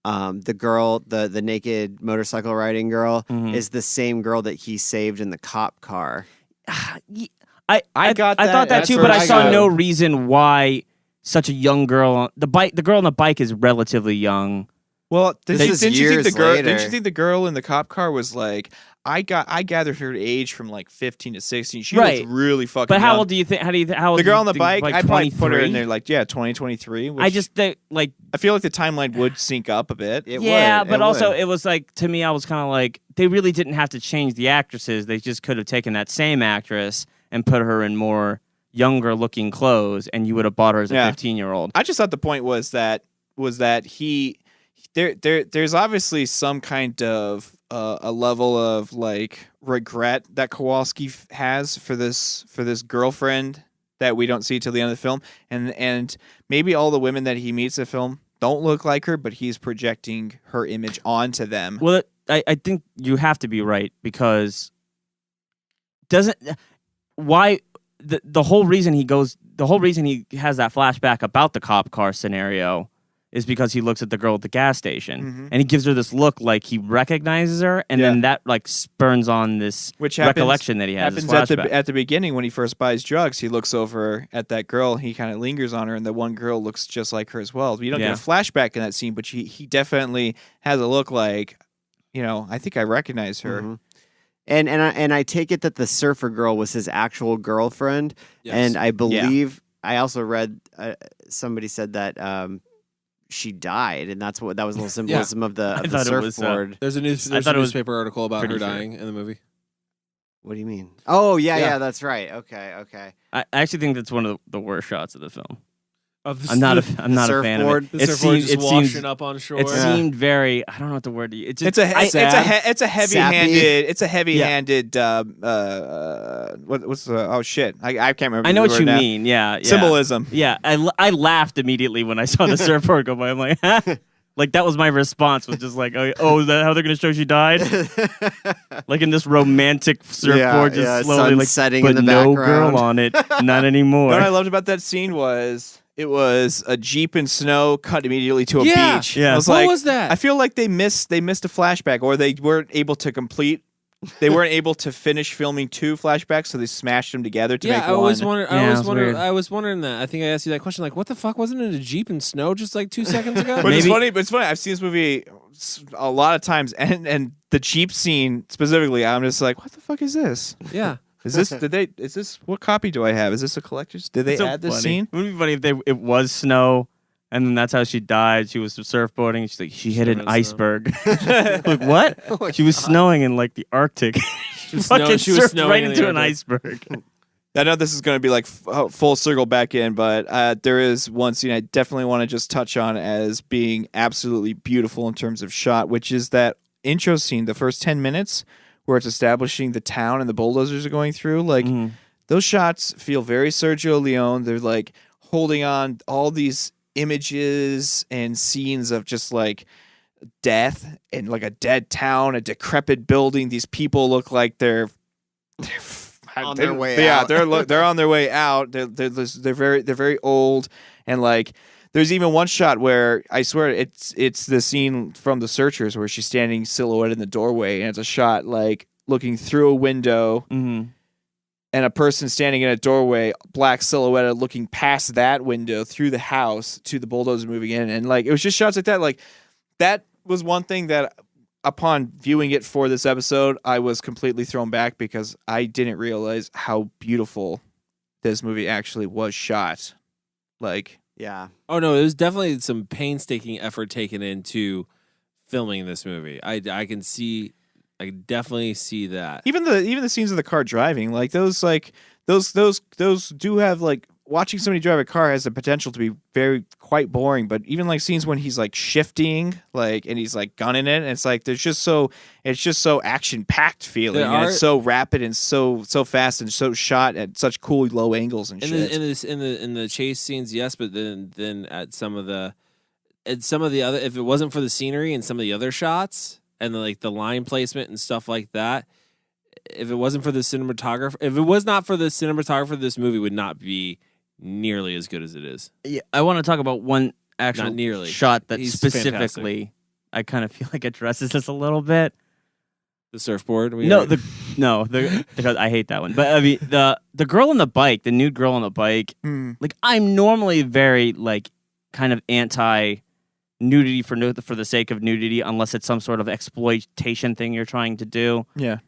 the girl, the naked motorcycle riding girl, is the same girl that he saved in the cop car. I thought that too, but I saw no reason why such a young girl the girl on the bike is relatively young. Well, didn't you think the later. girl in the cop car was like, I gathered her age from like 15 to 16. She Right. was really fucking But how young. old do you think? How old The do you girl on the think, bike, like I'd probably put her 23? in there like 2023. I just think like I feel like the timeline would sync up a bit. but also it was like to me I was kind of like they really didn't have to change the actresses. They just could have taken that same actress and put her in more younger looking clothes, and you would have bought her as a 15-year-old. I just thought the point was that there's obviously some kind of a level of like regret that Kowalski has for this girlfriend that we don't see till the end of the film, and maybe all the women that he meets in the film don't look like her, but he's projecting her image onto them. Well, I think you have to be right because the whole reason he has that flashback about the cop car scenario is because he looks at the girl at the gas station and he gives her this look like he recognizes her, and then that like spurns on this recollection that he has. Happens at the beginning when he first buys drugs. He looks over at that girl. He kind of lingers on her, and the one girl looks just like her as well. You don't get a flashback in that scene, but he definitely has a look like, I think I recognize her. Mm-hmm. And I take it that the surfer girl was his actual girlfriend, and I believe I also read somebody said that she died, and that was a little symbolism of the surfboard. There's a newspaper article about her dying in the movie. What do you mean? Oh yeah, that's right. Okay. I actually think that's one of the worst shots of the film. Of I'm not a fan of it. The surfboard just washing up on shore. It seemed very. I don't know what the word. It's a heavy-handed. It's a heavy-handed. What's the? Oh shit! I can't remember. I know what you now. mean. Yeah. Symbolism. Yeah, I laughed immediately when I saw the surfboard go by. I'm like, like that was my response. Was just like, oh, is that how they're gonna show she died? Like in this romantic surfboard, just slowly like setting but in the no background. girl on it, not anymore. What I loved about that scene was. It was a Jeep in snow cut immediately to a beach. Yeah. I was What like, was that? I feel like they missed a flashback, or they weren't able to complete. They weren't able to finish filming 2 flashbacks, so they smashed them together to make one. I was wondering. weird. I was wondering that. I think I asked you that question. Like, what the fuck wasn't it a Jeep in snow just like 2 seconds ago? But it's funny. I've seen this movie a lot of times, and the Jeep scene specifically, I'm just like, what the fuck is this? Yeah. Is this what copy do I have? Is this a collector's? Did they add this scene? It would be funny if it was snow, and then that's how she died. She was surfboarding. She's like, she hit an iceberg. Like what? She was snowing in like the Arctic. She was surfed right into an iceberg. I know this is going to be like full circle back in, but there is one scene I definitely want to just touch on as being absolutely beautiful in terms of shot, which is that intro scene, the first 10 minutes. Where it's establishing the town and the bulldozers are going through. Like, those shots feel very Sergio Leone. They're like holding on all these images and scenes of just like death and like a dead town, a decrepit building. These people look like they're on their way out. They're on their way out. They're very old, and like there's even one shot where I swear it's the scene from The Searchers where she's standing silhouetted in the doorway, and it's a shot like looking through a window, and a person standing in a doorway, black silhouetted, looking past that window through the house to the bulldozer moving in, and like it was just shots like that. Like that was one thing that, upon viewing it for this episode, I was completely thrown back because I didn't realize how beautiful this movie actually was shot. Like, Yeah. Oh no, there's definitely some painstaking effort taken into filming this movie. I can definitely see that. even the scenes of the car driving, like those do have like watching somebody drive a car has the potential to be quite boring. But even like scenes when he's like shifting, like and he's like gunning it, and it's like it's just so action packed feeling. And it's so rapid and so fast and so shot at such cool low angles and shit. In the chase scenes, yes, but then at some of the other, if it wasn't for the scenery and some of the other shots and the line placement and stuff like that, if it wasn't for the cinematographer, if it was not for the cinematographer, this movie would not be nearly as good as it is. Yeah, I want to talk about one actual Not nearly. shot that He's specifically fantastic. I kind of feel like addresses this a little bit. The surfboard. Because I hate that one. But I mean the girl on the bike, the nude girl on the bike. Like I'm normally very like kind of anti nudity for the sake of nudity, unless it's some sort of exploitation thing you're trying to do. Yeah.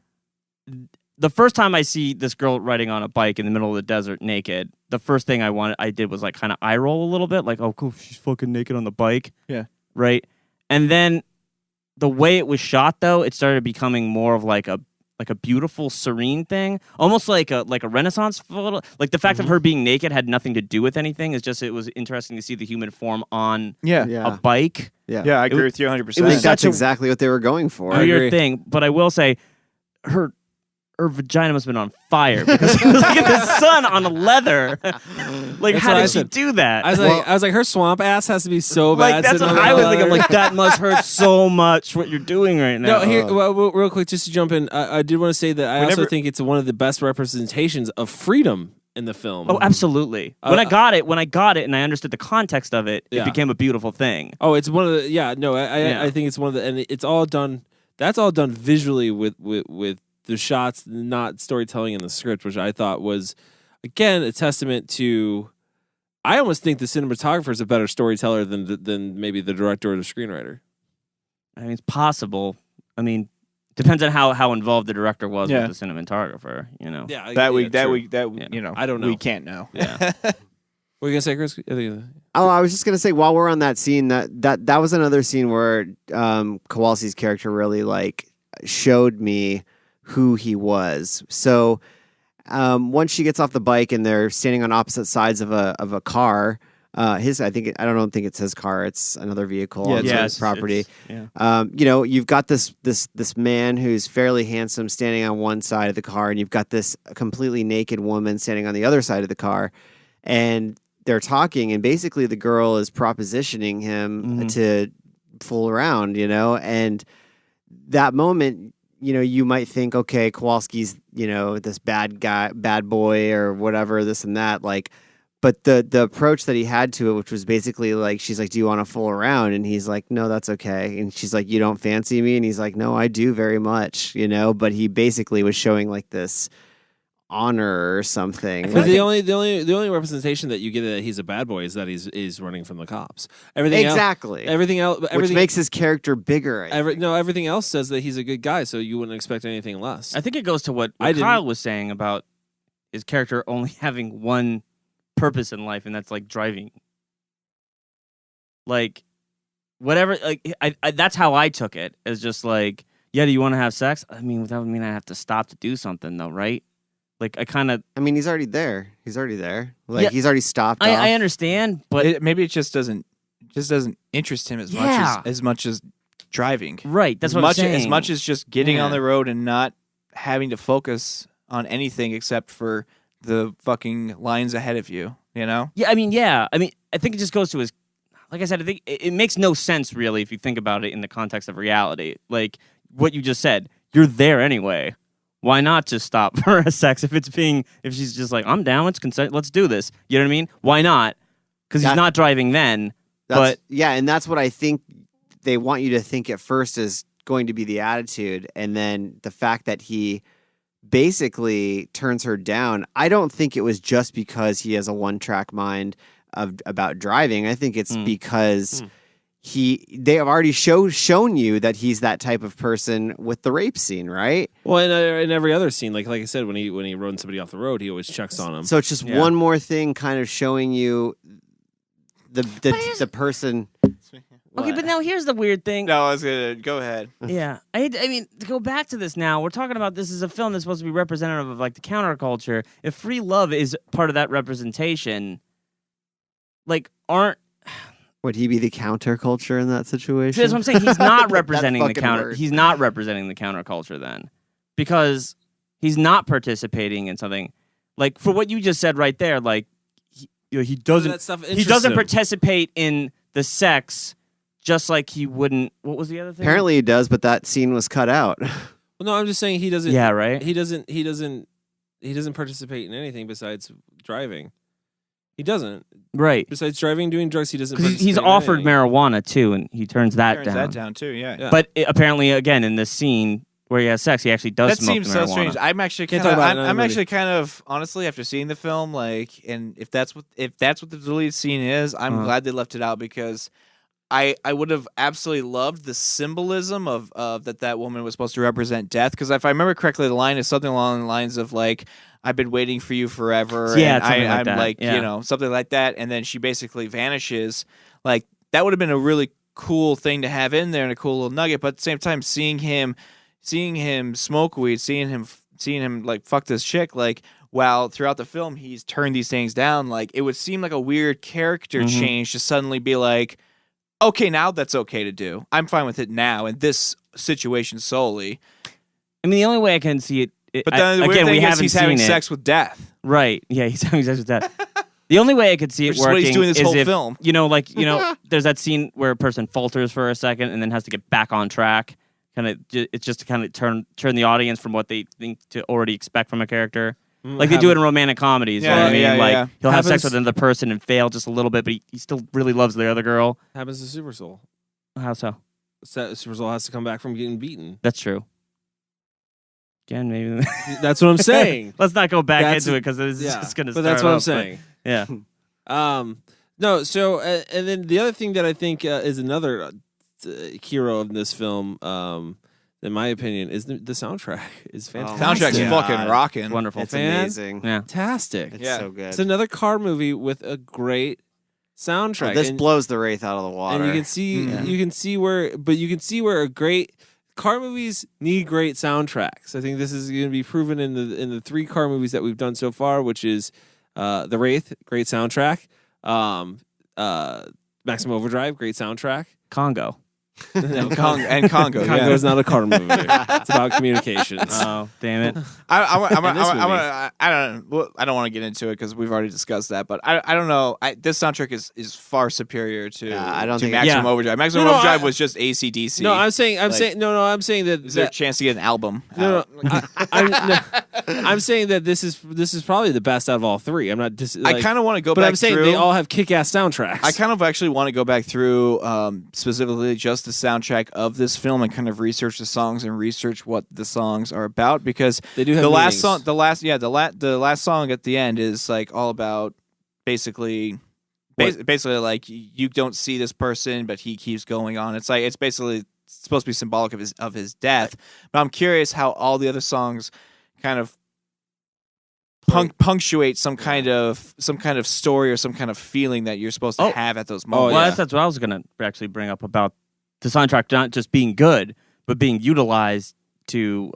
The first time I see this girl riding on a bike in the middle of the desert naked, the first thing I did was like kind of eye roll a little bit, like, oh, cool, she's fucking naked on the bike. Yeah. Right. And then the way it was shot, though, it started becoming more of like a beautiful, serene thing, almost like a Renaissance photo. Like the fact of her being naked had nothing to do with anything. It's just it was interesting to see the human form on a bike. Yeah, I agree with you 100%. I think that's exactly what they were going for. Weird thing, but I will say, her vagina must have been on fire because it was like in the sun on a leather. Like, how did she do that? I was like, her swamp ass has to be so bad. Like, that's what I was thinking. Like, that must hurt so much what you're doing right now. No, here, real quick, just to jump in, I did want to say that I also think it's one of the best representations of freedom in the film. Oh, absolutely. When I got it, and I understood the context of it, it became a beautiful thing. Oh, it's one of the I think it's one of the, and it's all done. That's all done visually with the shots, not storytelling in the script, which I thought was, again, a testament to. I almost think the cinematographer is a better storyteller than maybe the director or the screenwriter. I mean, it's possible. I mean, depends on how involved the director was with the cinematographer. You know. Yeah, you know. I don't know. We can't know. Yeah. What were you gonna say, Chris? Oh, I was just gonna say while we're on that scene, that was another scene where Kowalski's character really like showed me who he was. So once she gets off the bike and they're standing on opposite sides of a car, I don't think it's his car, it's another vehicle on his property. You know, you've got this man who's fairly handsome standing on one side of the car, and you've got this completely naked woman standing on the other side of the car, and they're talking, and basically the girl is propositioning him to fool around, you know, and that moment, you know, you might think, okay, Kowalski's, you know, this bad boy or whatever, this and that, like, but the approach that he had to it, which was basically like, she's like, do you want to fool around? And he's like, no, that's okay. And she's like, you don't fancy me? And he's like, no, I do very much, you know, but he basically was showing like this honor or something. But the only representation that you get that he's a bad boy is that he's running from the cops. Everything else, which makes his character bigger. Everything else says that he's a good guy, so you wouldn't expect anything less. I think it goes to what Kyle was saying about his character only having one purpose in life, and that's like driving. Like, whatever. Like, I that's how I took it. As just like, yeah, do you want to have sex? I mean, that would mean I have to stop to do something, though, right? Like, I mean, he's already there. Like, he's already stopped. I understand, but maybe it just doesn't interest him as much as driving. Right. That's what I'm saying. As much as just getting on the road and not having to focus on anything except for the fucking lines ahead of you. You know? Yeah. I mean, I think it just goes to his. Like I said, I think it makes no sense really if you think about it in the context of reality. Like what you just said, you're there anyway. Why not just stop for a sex if she's just like, I'm down, let's do this. You know what I mean? Why not? Because he's not driving then. And that's what I think they want you to think at first is going to be the attitude, and then the fact that he basically turns her down. I don't think it was just because he has a one-track mind about driving. I think it's because they have already shown you that he's that type of person with the rape scene, right? Well, in every other scene, like I said, when he runs somebody off the road, he always checks on him. So it's just one more thing kind of showing you the person. Okay, but now here's the weird thing. No, I was gonna go ahead. Yeah, I mean, to go back to this now, we're talking about this is a film that's supposed to be representative of like the counterculture. If free love is part of that representation, like Would he be the counterculture in that situation? that's what I'm saying. He's not representing the fucking counter. word. He's not representing the counterculture then, because he's not participating in something. Like for what you just said right there, like he doesn't. That stuff He interests doesn't him. participate in the sex. Just like he wouldn't. What was the other thing? Apparently he does, but that scene was cut out. Well, no, I'm just saying he doesn't. Yeah, right. He doesn't participate in anything besides driving. He doesn't. Right. Besides driving, doing drugs, he doesn't. Because he's participate in offered anything. marijuana too, and he turns that Turns down. that down too. Yeah. But apparently, again, in this scene where he has sex, he actually does That smoke seems the so marijuana. strange. I'm actually Can't kind of, talk about it in I'm another actually kind of honestly after seeing the film, like, and if that's what the deleted scene is, I'm glad they left it out because I would have absolutely loved the symbolism of that woman was supposed to represent death. Because if I remember correctly, the line is something along the lines of like, "I've been waiting for you forever," Yeah, and something like I'm that. like, Yeah. you know, something like that, and then she basically vanishes. Like that would have been a really cool thing to have in there and a cool little nugget. But at the same time, seeing him smoke weed, seeing him like fuck this chick, like while throughout the film he's turned these things down, like it would seem like a weird character change to suddenly be like, okay, now that's okay to do. I'm fine with it now in this situation solely. I mean, the only way I can see it. But then the weird again, we thing is haven't he's having seen it. sex with death. Right. Yeah, he's having sex with death. The only way I could see it Which is what working he's doing this is whole if, film. There's that scene where a person falters for a second and then has to get back on track. It's just to kind of turn the audience from what they think to already expect from a character. Like they do it in romantic comedies. You know what I mean? Like he'll have sex with another person and fail just a little bit, but he still really loves the other girl. Happens to Super Soul. How so? Super Soul has to come back from getting beaten. That's true. Again, maybe. That's what I'm saying. Let's not go back That's- into it because it's just going to But start that's what I'm off, saying. Yeah. No. So, and then the other thing that I think is another hero of this film, in my opinion, is the soundtrack. Is fantastic. Soundtrack's fucking rocking. It's wonderful. It's amazing. Yeah. Fantastic. It's so good. It's another car movie with a great soundtrack. This And- blows the Wraith out of the water. And you can see where a great car movies need great soundtracks. I think this is going to be proven in the 3 car movies that we've done so far, which is The Wraith, great soundtrack. Maximum Overdrive, great soundtrack. Congo. No, Congo. Congo Yeah. is not a car movie. It's about communications. Oh, damn it. I don't want to get into it because we've already discussed that, but I don't know. This soundtrack is far superior to, I don't to think- Maximum Yeah. Overdrive. Maximum Overdrive was just AC/DC. No, I'm saying Like, that. Is there a chance to get an album? No, I'm saying that this is probably the best out of all 3. I'm not. I kind of want to go but back I'm saying through. they all have kick-ass soundtracks. I kind of actually want to go back through specifically just the soundtrack of this film and kind of research the songs and research what the songs are about because They do have the last meanings. song, the last song at the end is like all about basically like you don't see this person but he keeps going on. It's like it's basically supposed to be symbolic of his death. But I'm curious how all the other songs kind of punctuate some kind of story or some kind of feeling that you're supposed to have at those moments. Well, that's what I was going to actually bring up about the soundtrack not just being good, but being utilized to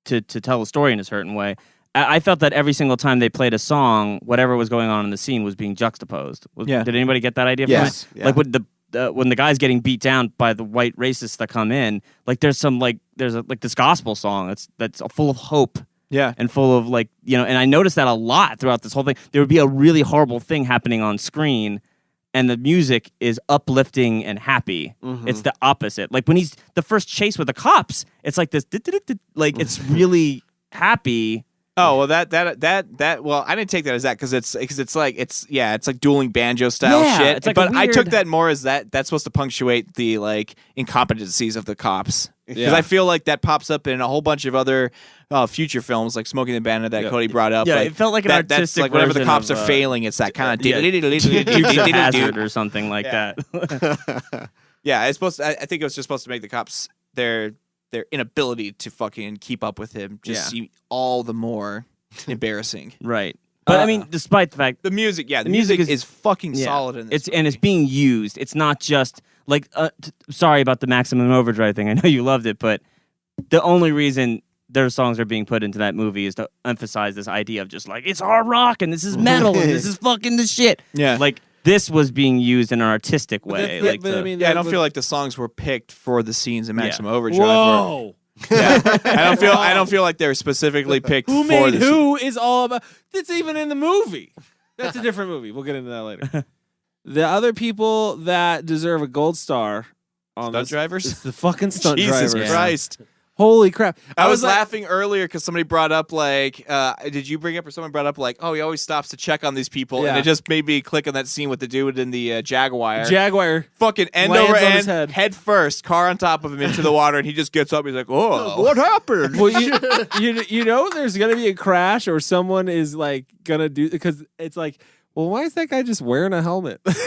to tell a story in a certain way. I felt that every single time they played a song, whatever was going on in the scene was being juxtaposed. Did anybody get that idea? Yes. From it? Yeah. Like with when the guy's getting beat down by the white racists that come in, like there's this gospel song that's full of hope. Yeah. And full of and I noticed that a lot throughout this whole thing. There would be a really horrible thing happening on screen, and the music is uplifting and happy. Mm-hmm. It's the opposite. Like when he's the first chase with the cops, it's like this, like it's really happy. Oh well, that well, I didn't take that as that because it's like dueling banjo style Yeah, shit. it's like but a I took weird- that more as that's supposed to punctuate the like incompetencies of the cops. Because Yeah. I feel like that pops up in a whole bunch of other future films, like Smoking the Bandit that Cody brought up. Yeah, like, it felt like an that's artistic like whenever the version cops of, are failing, it's that kind of yeah, Dukes of Hazzard or something like that. Yeah, it's supposed. I think it was just supposed to make the cops their inability to fucking keep up with him just seem all the more embarrassing. Right. But I mean, despite the fact The music, the music music is fucking yeah, solid in this. and it's being used. It's not just like sorry about the Maximum Overdrive thing. I know you loved it, but the only reason their songs are being put into that movie is to emphasize this idea of just like it's hard rock and this is metal and this is fucking the shit. Yeah. Like this was being used in an artistic way. But Like I mean, I don't feel like the songs were picked for the scenes in Maximum Overdrive. Whoa. Yeah, I don't feel like they were specifically picked Who for made the who is all about. That's even in the movie. That's a different movie. We'll get into that later. The other people that deserve a gold star on Stunt this drivers? is the fucking stunt Jesus drivers. Christ. Holy crap! I was like, laughing earlier because somebody brought up like, did you bring up or someone brought up like, oh, he always stops to check on these people, and Yeah. it just made me click on that scene with the dude in the Jaguar. Jaguar. Fucking end lands over on his end, head. first, car on top of him into the water, and he just gets up. He's like, oh, What happened? Well, you know, there's gonna be a crash or someone is like gonna do because it's like. Well, why is that guy just wearing a helmet? Like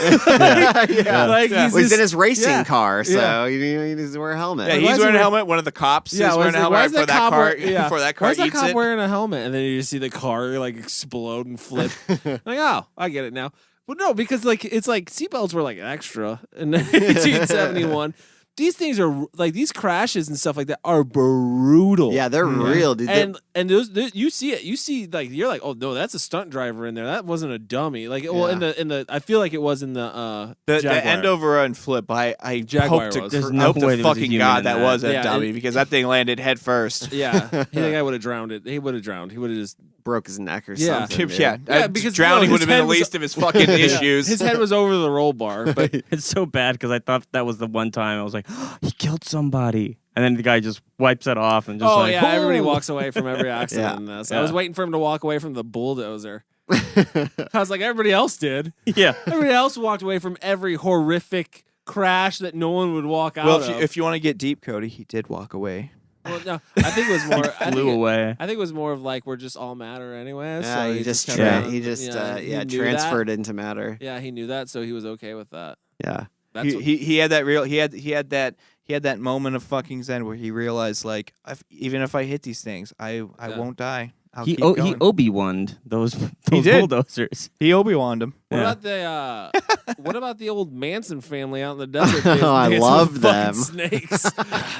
Well, he's in his racing yeah. car, so Yeah. he needs to wear a helmet. Yeah, Why he's is wearing he a helmet. One of the cops is why wearing a why helmet is for that cop car. wear- For that car Why is that eats cop it. wearing a helmet? And then you just see the car like explode and flip. Like, oh, I get it now. But no, because like it's like seatbelts were like extra in 1971. These things are like these crashes and stuff like that are brutal. Yeah, they're real, dude. And those you see it. You see like you're like, oh no, that's a stunt driver in there. That wasn't a dummy. Like well, in the I feel like it was in the The Jaguar. end over and flip. I Jaguar hope to, was. There's no hope way to there was a fucking human God in that that. was a Yeah, dummy because that thing landed head first. Yeah, I think I would have drowned it. He would have drowned. He would have just broke his neck or Yeah. something. dude. Yeah, because drowning no, would his have been head the was- least of his fucking issues. His head was over the roll bar, but it's so bad because I thought that was the one time I was like, he killed somebody, and then the guy just wipes it off and just like, everybody "Oh." walks away from every accident in this. I was waiting for him to walk away from the bulldozer. I was like, everybody else did. Yeah. Everybody else walked away from every horrific crash that no one would walk out Well, of. if you want to get deep, Cody, he did walk away. Well, no, I think it was more. I Flew think away. I think it was more of like we're just all matter anyway. Yeah, so he just kinda- he just he knew transferred that. into matter. Yeah, he knew that, so he was okay with that. Yeah. That's He had that real. He had that moment of fucking zen where he realized even if I hit these things, I won't die. I'll He keep going. he Obi-Wan'd those did. bulldozers. He Obi-Wan'd him. What Yeah. about the what about the old Manson family out in the desert? dancing I with love fucking them. Snakes.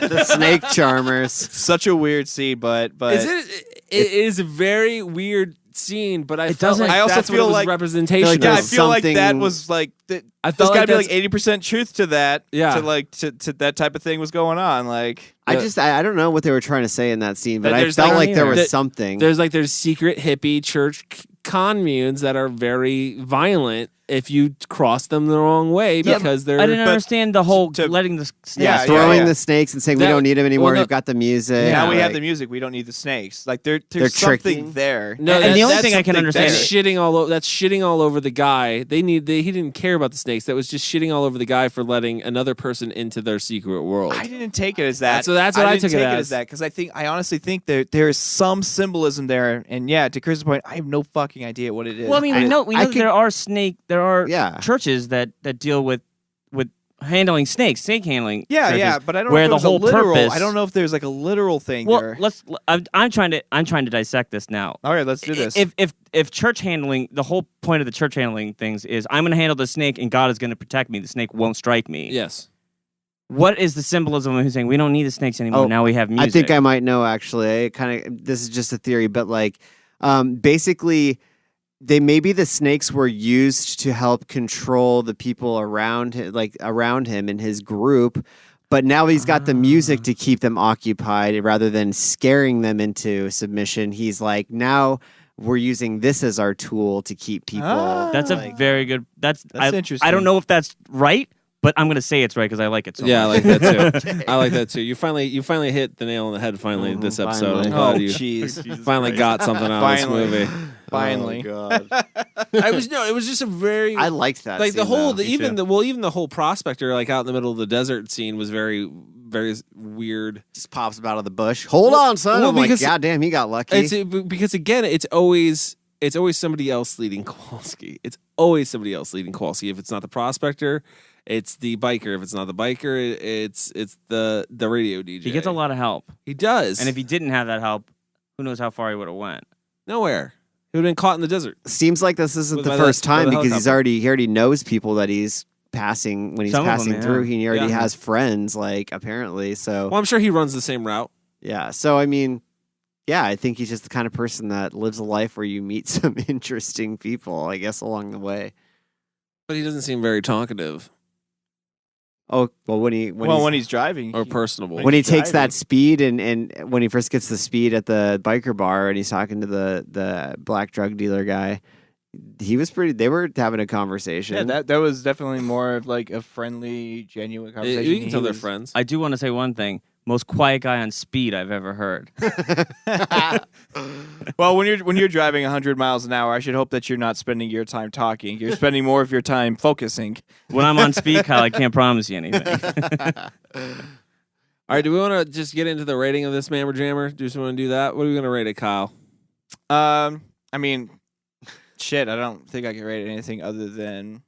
The snake charmers. Such a weird scene, but It is a very weird scene, but I felt doesn't- like I also that's what feel it was like- representation. like yeah, I there's feel like that something- was like I there's felt got like to be like that's- 80% truth to that. Yeah. to that type of thing was going on. Like I don't know what they were trying to say in that scene, but That I there's felt like- like there was that- something. there's secret hippie church communes that are very violent if you cross them the wrong way because they're. I didn't but understand the whole to- letting the snakes. Yeah, throwing yeah. the snakes and saying we That- don't need them anymore. well, no- We've got the music. now we have like- the music. We don't need the snakes. Like there's They're tricky. something there. No, And the only that's thing I can something- understand- that's shitting all over. That's shitting all over the guy. He didn't care about the snakes. That was just shitting all over the guy for letting another person into their secret world. I didn't take it as that. That's what I didn't took it take as. that because I honestly think there is some symbolism there. And yeah, to Chris's point, I have no fucking idea what it is. Well, I mean, we know I that there are Yeah. churches that deal with handling snake handling. Yeah, churches, yeah, but I don't where know if the it whole was a literal. purpose. I don't know if there's like a literal thing Well, there. I'm trying to dissect this now. All right, let's do this. If church handling, the whole point of the church handling things is I'm going to handle the snake and God is going to protect me. The snake won't strike me. Yes. What is the symbolism of him saying we don't need the snakes anymore? Oh, now we have music. I think I might know actually. This is just a theory, but like basically maybe the snakes were used to help control the people around him and his group, but now he's got the music to keep them occupied rather than scaring them into submission. He's like, now we're using this as our tool to keep people. That's a very good. That's interesting. I don't know if that's right, but I'm going to say it's right because I like it so Yeah, I much. like that too. I like that too. You finally hit the nail on the head. Finally, this episode. I'm finally. glad Oh, you jeez. finally got something out of this Finally. movie. Finally. Oh, God. It was just a very. I liked that. like the scene, whole, though. even the whole prospector like out in the middle of the desert scene was very, very weird. just pops up out of the bush. Hold on, son. well, I'm like, because- God damn, he got lucky. Because again, it's always somebody else leading Kowalski. It's always somebody else leading Kowalski. If it's not the prospector, it's the biker. If it's not the biker, it's the radio DJ. He gets a lot of help, He does. and if he didn't have that help, who knows how far he would have went. nowhere. He would have been caught in the desert. Seems like this isn't the first time because he already knows people that he's passing when he's passing through. He already has friends, like apparently. So well, I'm sure he runs the same route. Yeah. So I mean, yeah, I think he's just the kind of person that lives a life where you meet some interesting people, I guess, along the way. But he doesn't seem very talkative. Oh well, when he's driving or personable. When he takes that speed and when he first gets the speed at the biker bar and he's talking to the black drug dealer guy, he was pretty. They were having a conversation. Yeah, that was definitely more of like a friendly, genuine conversation. You can tell they're friends. I do want to say one thing. Most quiet guy on speed I've ever heard. Well, when you're driving 100 miles an hour, I should hope that you're not spending your time talking. You're spending more of your time focusing. When I'm on speed, Kyle, I can't promise you anything. All right, do we want to just get into the rating of this Mammer Jammer? Do we want to do that? What are we going to rate it, Kyle? I mean, shit, I don't think I can rate it anything other than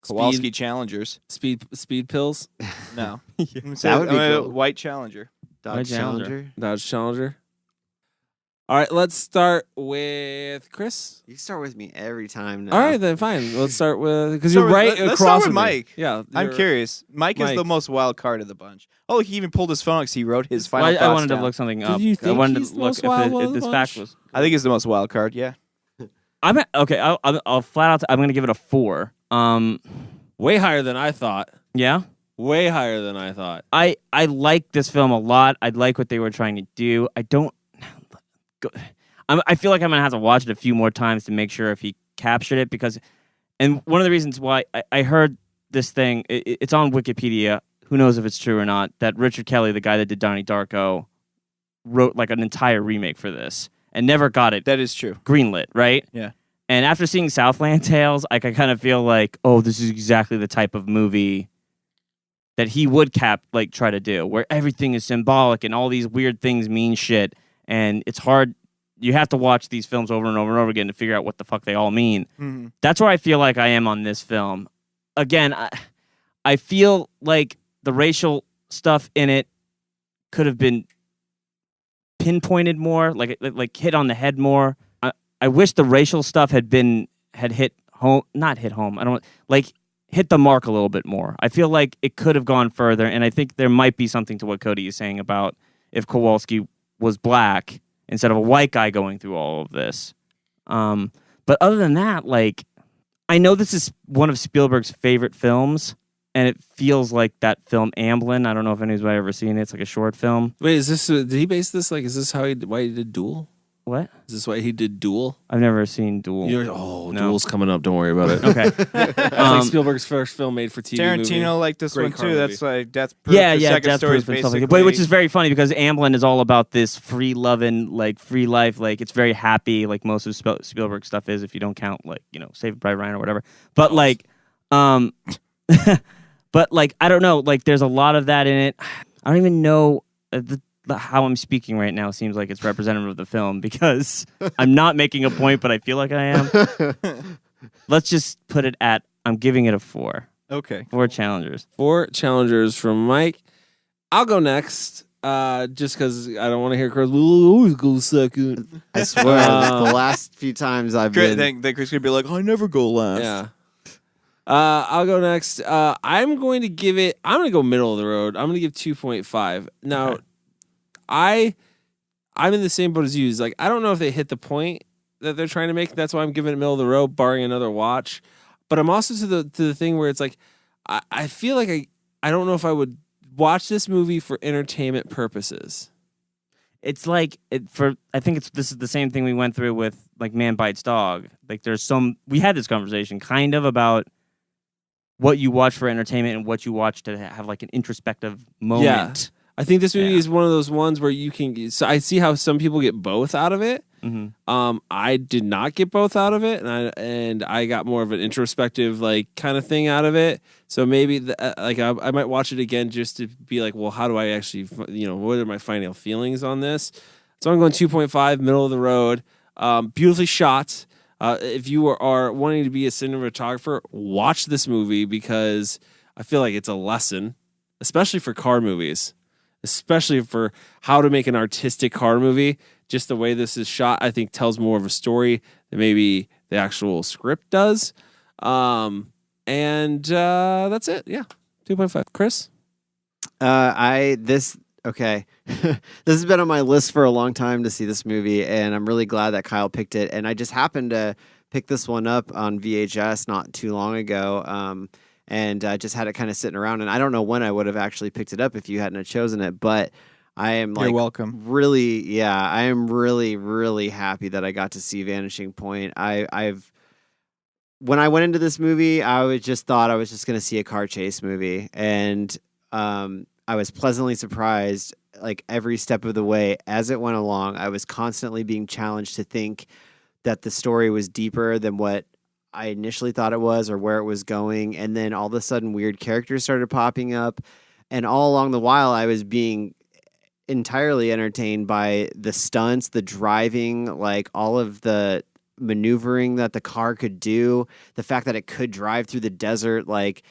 Kowalski Challengers. Speed pills? No. That would be cool. White Challenger. Dodge Challenger. Dodge Challenger. All right, let's start with Chris. You start with me every time now. All right, then fine. Let's start with because you're right let's across start with from Mike. Me. Yeah, I'm curious. Mike is the most wild card of the bunch. Oh, he even pulled his phone because he wrote his final thoughts I wanted down. to look something up. you think I wanted he's to the look most wild if this one fact bunch? was. I think he's the most wild card. Yeah. Okay. I'll flat out. I'm going to give it a 4. Way higher than I thought. Yeah. Way higher than I thought. I like this film a lot. I like what they were trying to do. I feel like I'm gonna have to watch it a few more times to make sure if he captured it because, and one of the reasons why I heard this thing, it's on Wikipedia. Who knows if it's true or not? That Richard Kelly, the guy that did Donnie Darko, wrote like an entire remake for this and never got it. That is true. Greenlit, right? Yeah. And after seeing Southland Tales, I kind of feel like, oh, this is exactly the type of movie that he would try to do, where everything is symbolic and all these weird things mean shit, and it's hard. You have to watch these films over and over and over again to figure out what the fuck they all mean. Mm-hmm. That's where I feel like I am on this film. Again, I feel like the racial stuff in it could have been pinpointed more, like hit on the head more. I wish the racial stuff had hit home, not hit home. I don't like hit the mark a little bit more. I feel like it could have gone further, and I think there might be something to what Cody is saying about if Kowalski was black instead of a white guy going through all of this. But other than that, like, I know this is one of Spielberg's favorite films, and it feels like that film Amblin. I don't know if anybody's ever seen it. It's like a short film. Wait, is this? Did he base this? Like, is this why he did Duel? What? Is this why he did Duel? I've never seen Duel. No. Duel's coming up. Don't worry about it. Okay. That's like Spielberg's first film made for TV. Tarantino movie. liked this Great one car too. movie. That's like Death Proof. Yeah, the second Death story is Proof and stuff like basically. that. Which is very funny because Amblin is all about this free loving, like free life. Like it's very happy, like most of Spielberg stuff is, if you don't count like Saving Private Ryan or whatever. But like, but like I don't know. Like there's a lot of that in it. I don't even know how I'm speaking right now seems like it's representative of the film because I'm not making a point, but I feel like I am. Let's just put it at I'm giving it a 4. Okay. 4 challengers. 4 challengers from Mike. I'll go next. Just because I don't want to hear Chris. We'll always go second. I swear, the last few times I've been. Then Chris could be like, I never go last. Yeah. I'll go next. I'm going to go middle of the road. I'm going to give 2.5. Now, okay. I'm in the same boat as you. Like, I don't know if they hit the point that they're trying to make. That's why I'm giving it middle of the road, barring another watch. But I'm also to the thing where it's like, I feel like I don't know if I would watch this movie for entertainment purposes. It's like I think this is the same thing we went through with like Man Bites Dog. Like we had this conversation kind of about what you watch for entertainment and what you watch to have like an introspective moment. Yeah. I think this movie is one of those ones where you can. So I see how some people get both out of it. Mm-hmm. I did not get both out of it, and I got more of an introspective like kind of thing out of it. So maybe I might watch it again just to be like, well, how do I actually, what are my final feelings on this? So I'm going 2.5, middle of the road. Beautifully shot. If you are wanting to be a cinematographer, watch this movie because I feel like it's a lesson, especially for car movies. especially for how to make an artistic horror movie. Just the way this is shot, I think, tells more of a story than maybe the actual script does. And that's it. Yeah, 2.5. Chris? Okay. This has been on my list for a long time to see this movie, and I'm really glad that Kyle picked it. And I just happened to pick this one up on VHS not too long ago, and just had it kind of sitting around. And I don't know when I would have actually picked it up if you hadn't have chosen it, but I am You're welcome. Really, I am really, really happy that I got to see Vanishing Point. When I went into this movie, I thought I was just going to see a car chase movie, and I was pleasantly surprised, like every step of the way as it went along. I was constantly being challenged to think that the story was deeper than what I initially thought it was or where it was going. And then all of a sudden weird characters started popping up. And all along the while I was being entirely entertained by the stunts, the driving, like all of the maneuvering that the car could do, the fact that it could drive through the desert, like,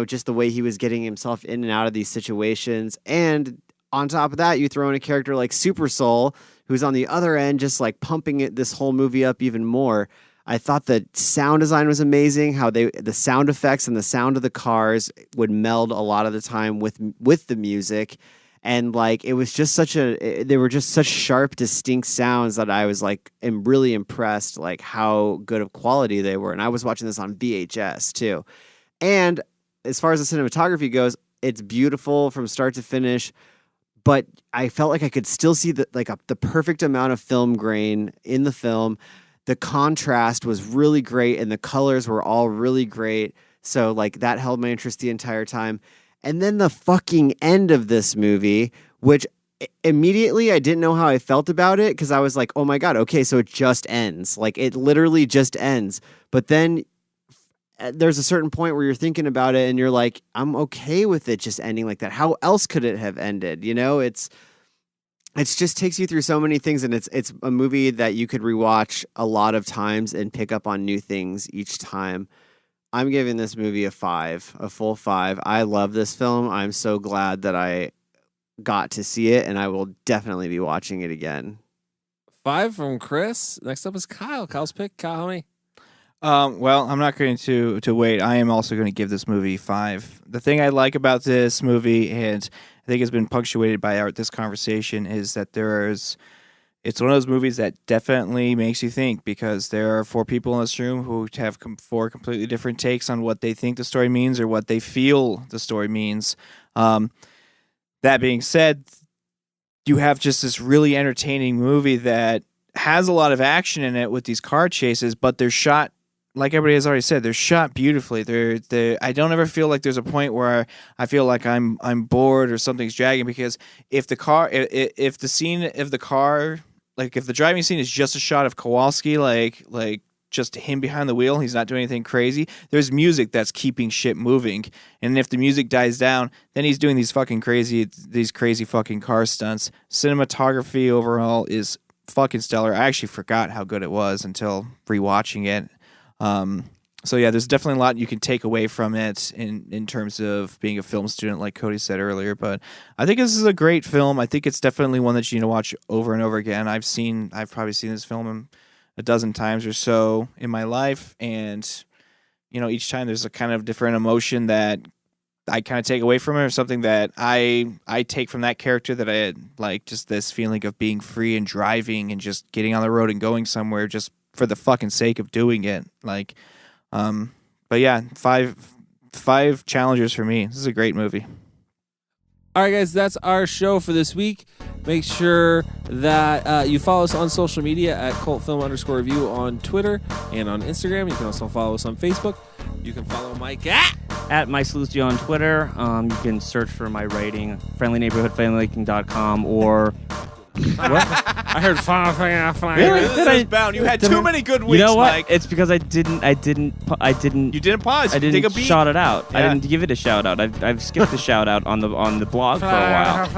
just the way he was getting himself in and out of these situations. And on top of that, you throw in a character like Super Soul, who's on the other end, just like pumping this whole movie up even more. I thought the sound design was amazing, how the sound effects and the sound of the cars would meld a lot of the time with the music. And like, it was just they were just such sharp, distinct sounds that I was like, am really impressed, like how good of quality they were. And I was watching this on VHS too. And as far as the cinematography goes, it's beautiful from start to finish, but I felt like I could still see the perfect amount of film grain in the film. The contrast was really great, and the colors were all really great. So like that held my interest the entire time. And then the fucking end of this movie, which immediately I didn't know how I felt about it, because I was like, oh my God, okay, so it just ends. Like it literally just ends. But then there's a certain point where you're thinking about it and you're like, I'm okay with it just ending like that. How else could it have ended? It's just takes you through so many things, and it's a movie that you could rewatch a lot of times and pick up on new things each time. I'm giving this movie a full 5. I love this film. I'm so glad that I got to see it, and I will definitely be watching it again. 5 from Chris. Next up is Kyle. Kyle's pick. Kyle, how many? Well, I'm not going to wait. I am also going to give this movie 5. The thing I like about this movie, and I think has been punctuated by this conversation, is that it's one of those movies that definitely makes you think, because there are 4 people in this room who have 4 completely different takes on what they think the story means or what they feel the story means. That being said, you have just this really entertaining movie that has a lot of action in it with these car chases, but they're shot, like everybody has already said, they're shot beautifully. I don't ever feel like there's a point where I feel like I'm bored or something's dragging, because if the driving scene is just a shot of Kowalski, like just him behind the wheel, he's not doing anything crazy, there's music that's keeping shit moving. And if the music dies down, then he's doing these crazy fucking car stunts. Cinematography overall is fucking stellar. I actually forgot how good it was until rewatching it. So yeah, there's definitely a lot you can take away from it in terms of being a film student, like Cody said earlier. But I think this is a great film. I think it's definitely one that you need to watch over and over again. I've probably seen this film a dozen times or so in my life, and each time there's a kind of different emotion that I kind of take away from it, or something that I take from that character, that I like, just this feeling of being free and driving and just getting on the road and going somewhere just for the fucking sake of doing it. Like, but yeah, 5 challengers for me. This is a great movie. All right, guys, that's our show for this week. Make sure that you follow us on social media at cultfilm_review on Twitter and on Instagram. You can also follow us on Facebook. You can follow Mike at Mike Salustio on Twitter. You can search for my writing, friendlyneighborhoodfamilymaking.com, or what? I heard Really? Did I bound? You had too many good weeks, You know what? Mike. It's because I didn't. You didn't pause. I Take a didn't beat. shout it out. Yeah. I didn't give it a shout out. I've skipped the shout out on the blog for a while.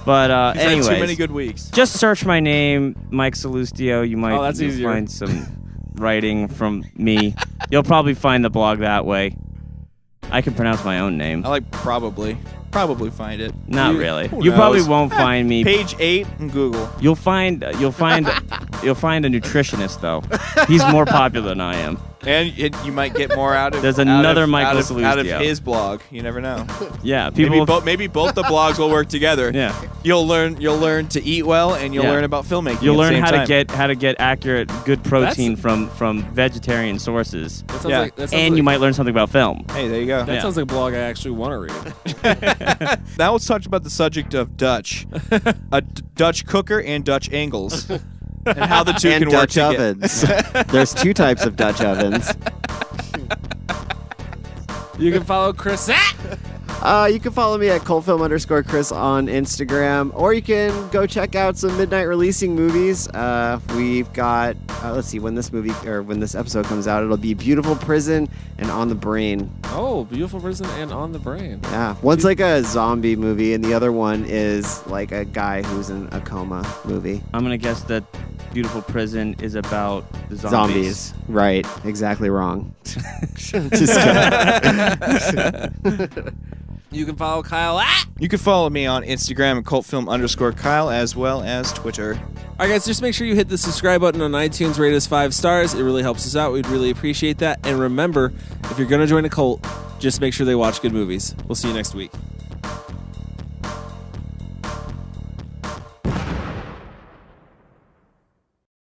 But anyways, too many good weeks. Just search my name, Mike Salustio. You might that's easier. find some writing from me. You'll probably find the blog that way. I can pronounce my own name. I like probably. probably find it. Not You- really. who You probably knows? won't find me. Page 8 in Google. You'll find a nutritionist though. He's more popular than I am. And you might get more out of. There's out another of, Michael out of Salustio. his blog. You never know. Yeah, people. Maybe both the blogs will work together. Yeah. You'll learn to eat well, and you'll Yeah. learn about filmmaking. You'll at the learn same how time. to get accurate, good protein from vegetarian sources, That sounds Yeah. like, that sounds and like, you might learn something about film. Hey, there you go. That Yeah. sounds like a blog I actually want to read. Now let's talk about the subject of Dutch, Dutch cooker and Dutch angles, and how the two And can work Dutch together. ovens. There's 2 types of Dutch ovens. You can follow Chris at. You can follow me at cultfilm_Chris on Instagram, or you can go check out some midnight releasing movies. We've got, let's see, when this episode comes out, it'll be Beautiful Prison and On the Brain. Oh, Beautiful Prison and On the Brain. Yeah, one's like a zombie movie, and the other one is like a guy who's in a coma movie. I'm gonna guess that Beautiful Prison is about the zombies. Right, exactly wrong. Just kidding. You can follow Kyle at. You can follow me on Instagram at cultfilm_Kyle, as well as Twitter. All right, guys, just make sure you hit the subscribe button on iTunes, rate us 5 stars. It really helps us out. We'd really appreciate that. And remember, if you're going to join a cult, just make sure they watch good movies. We'll see you next week.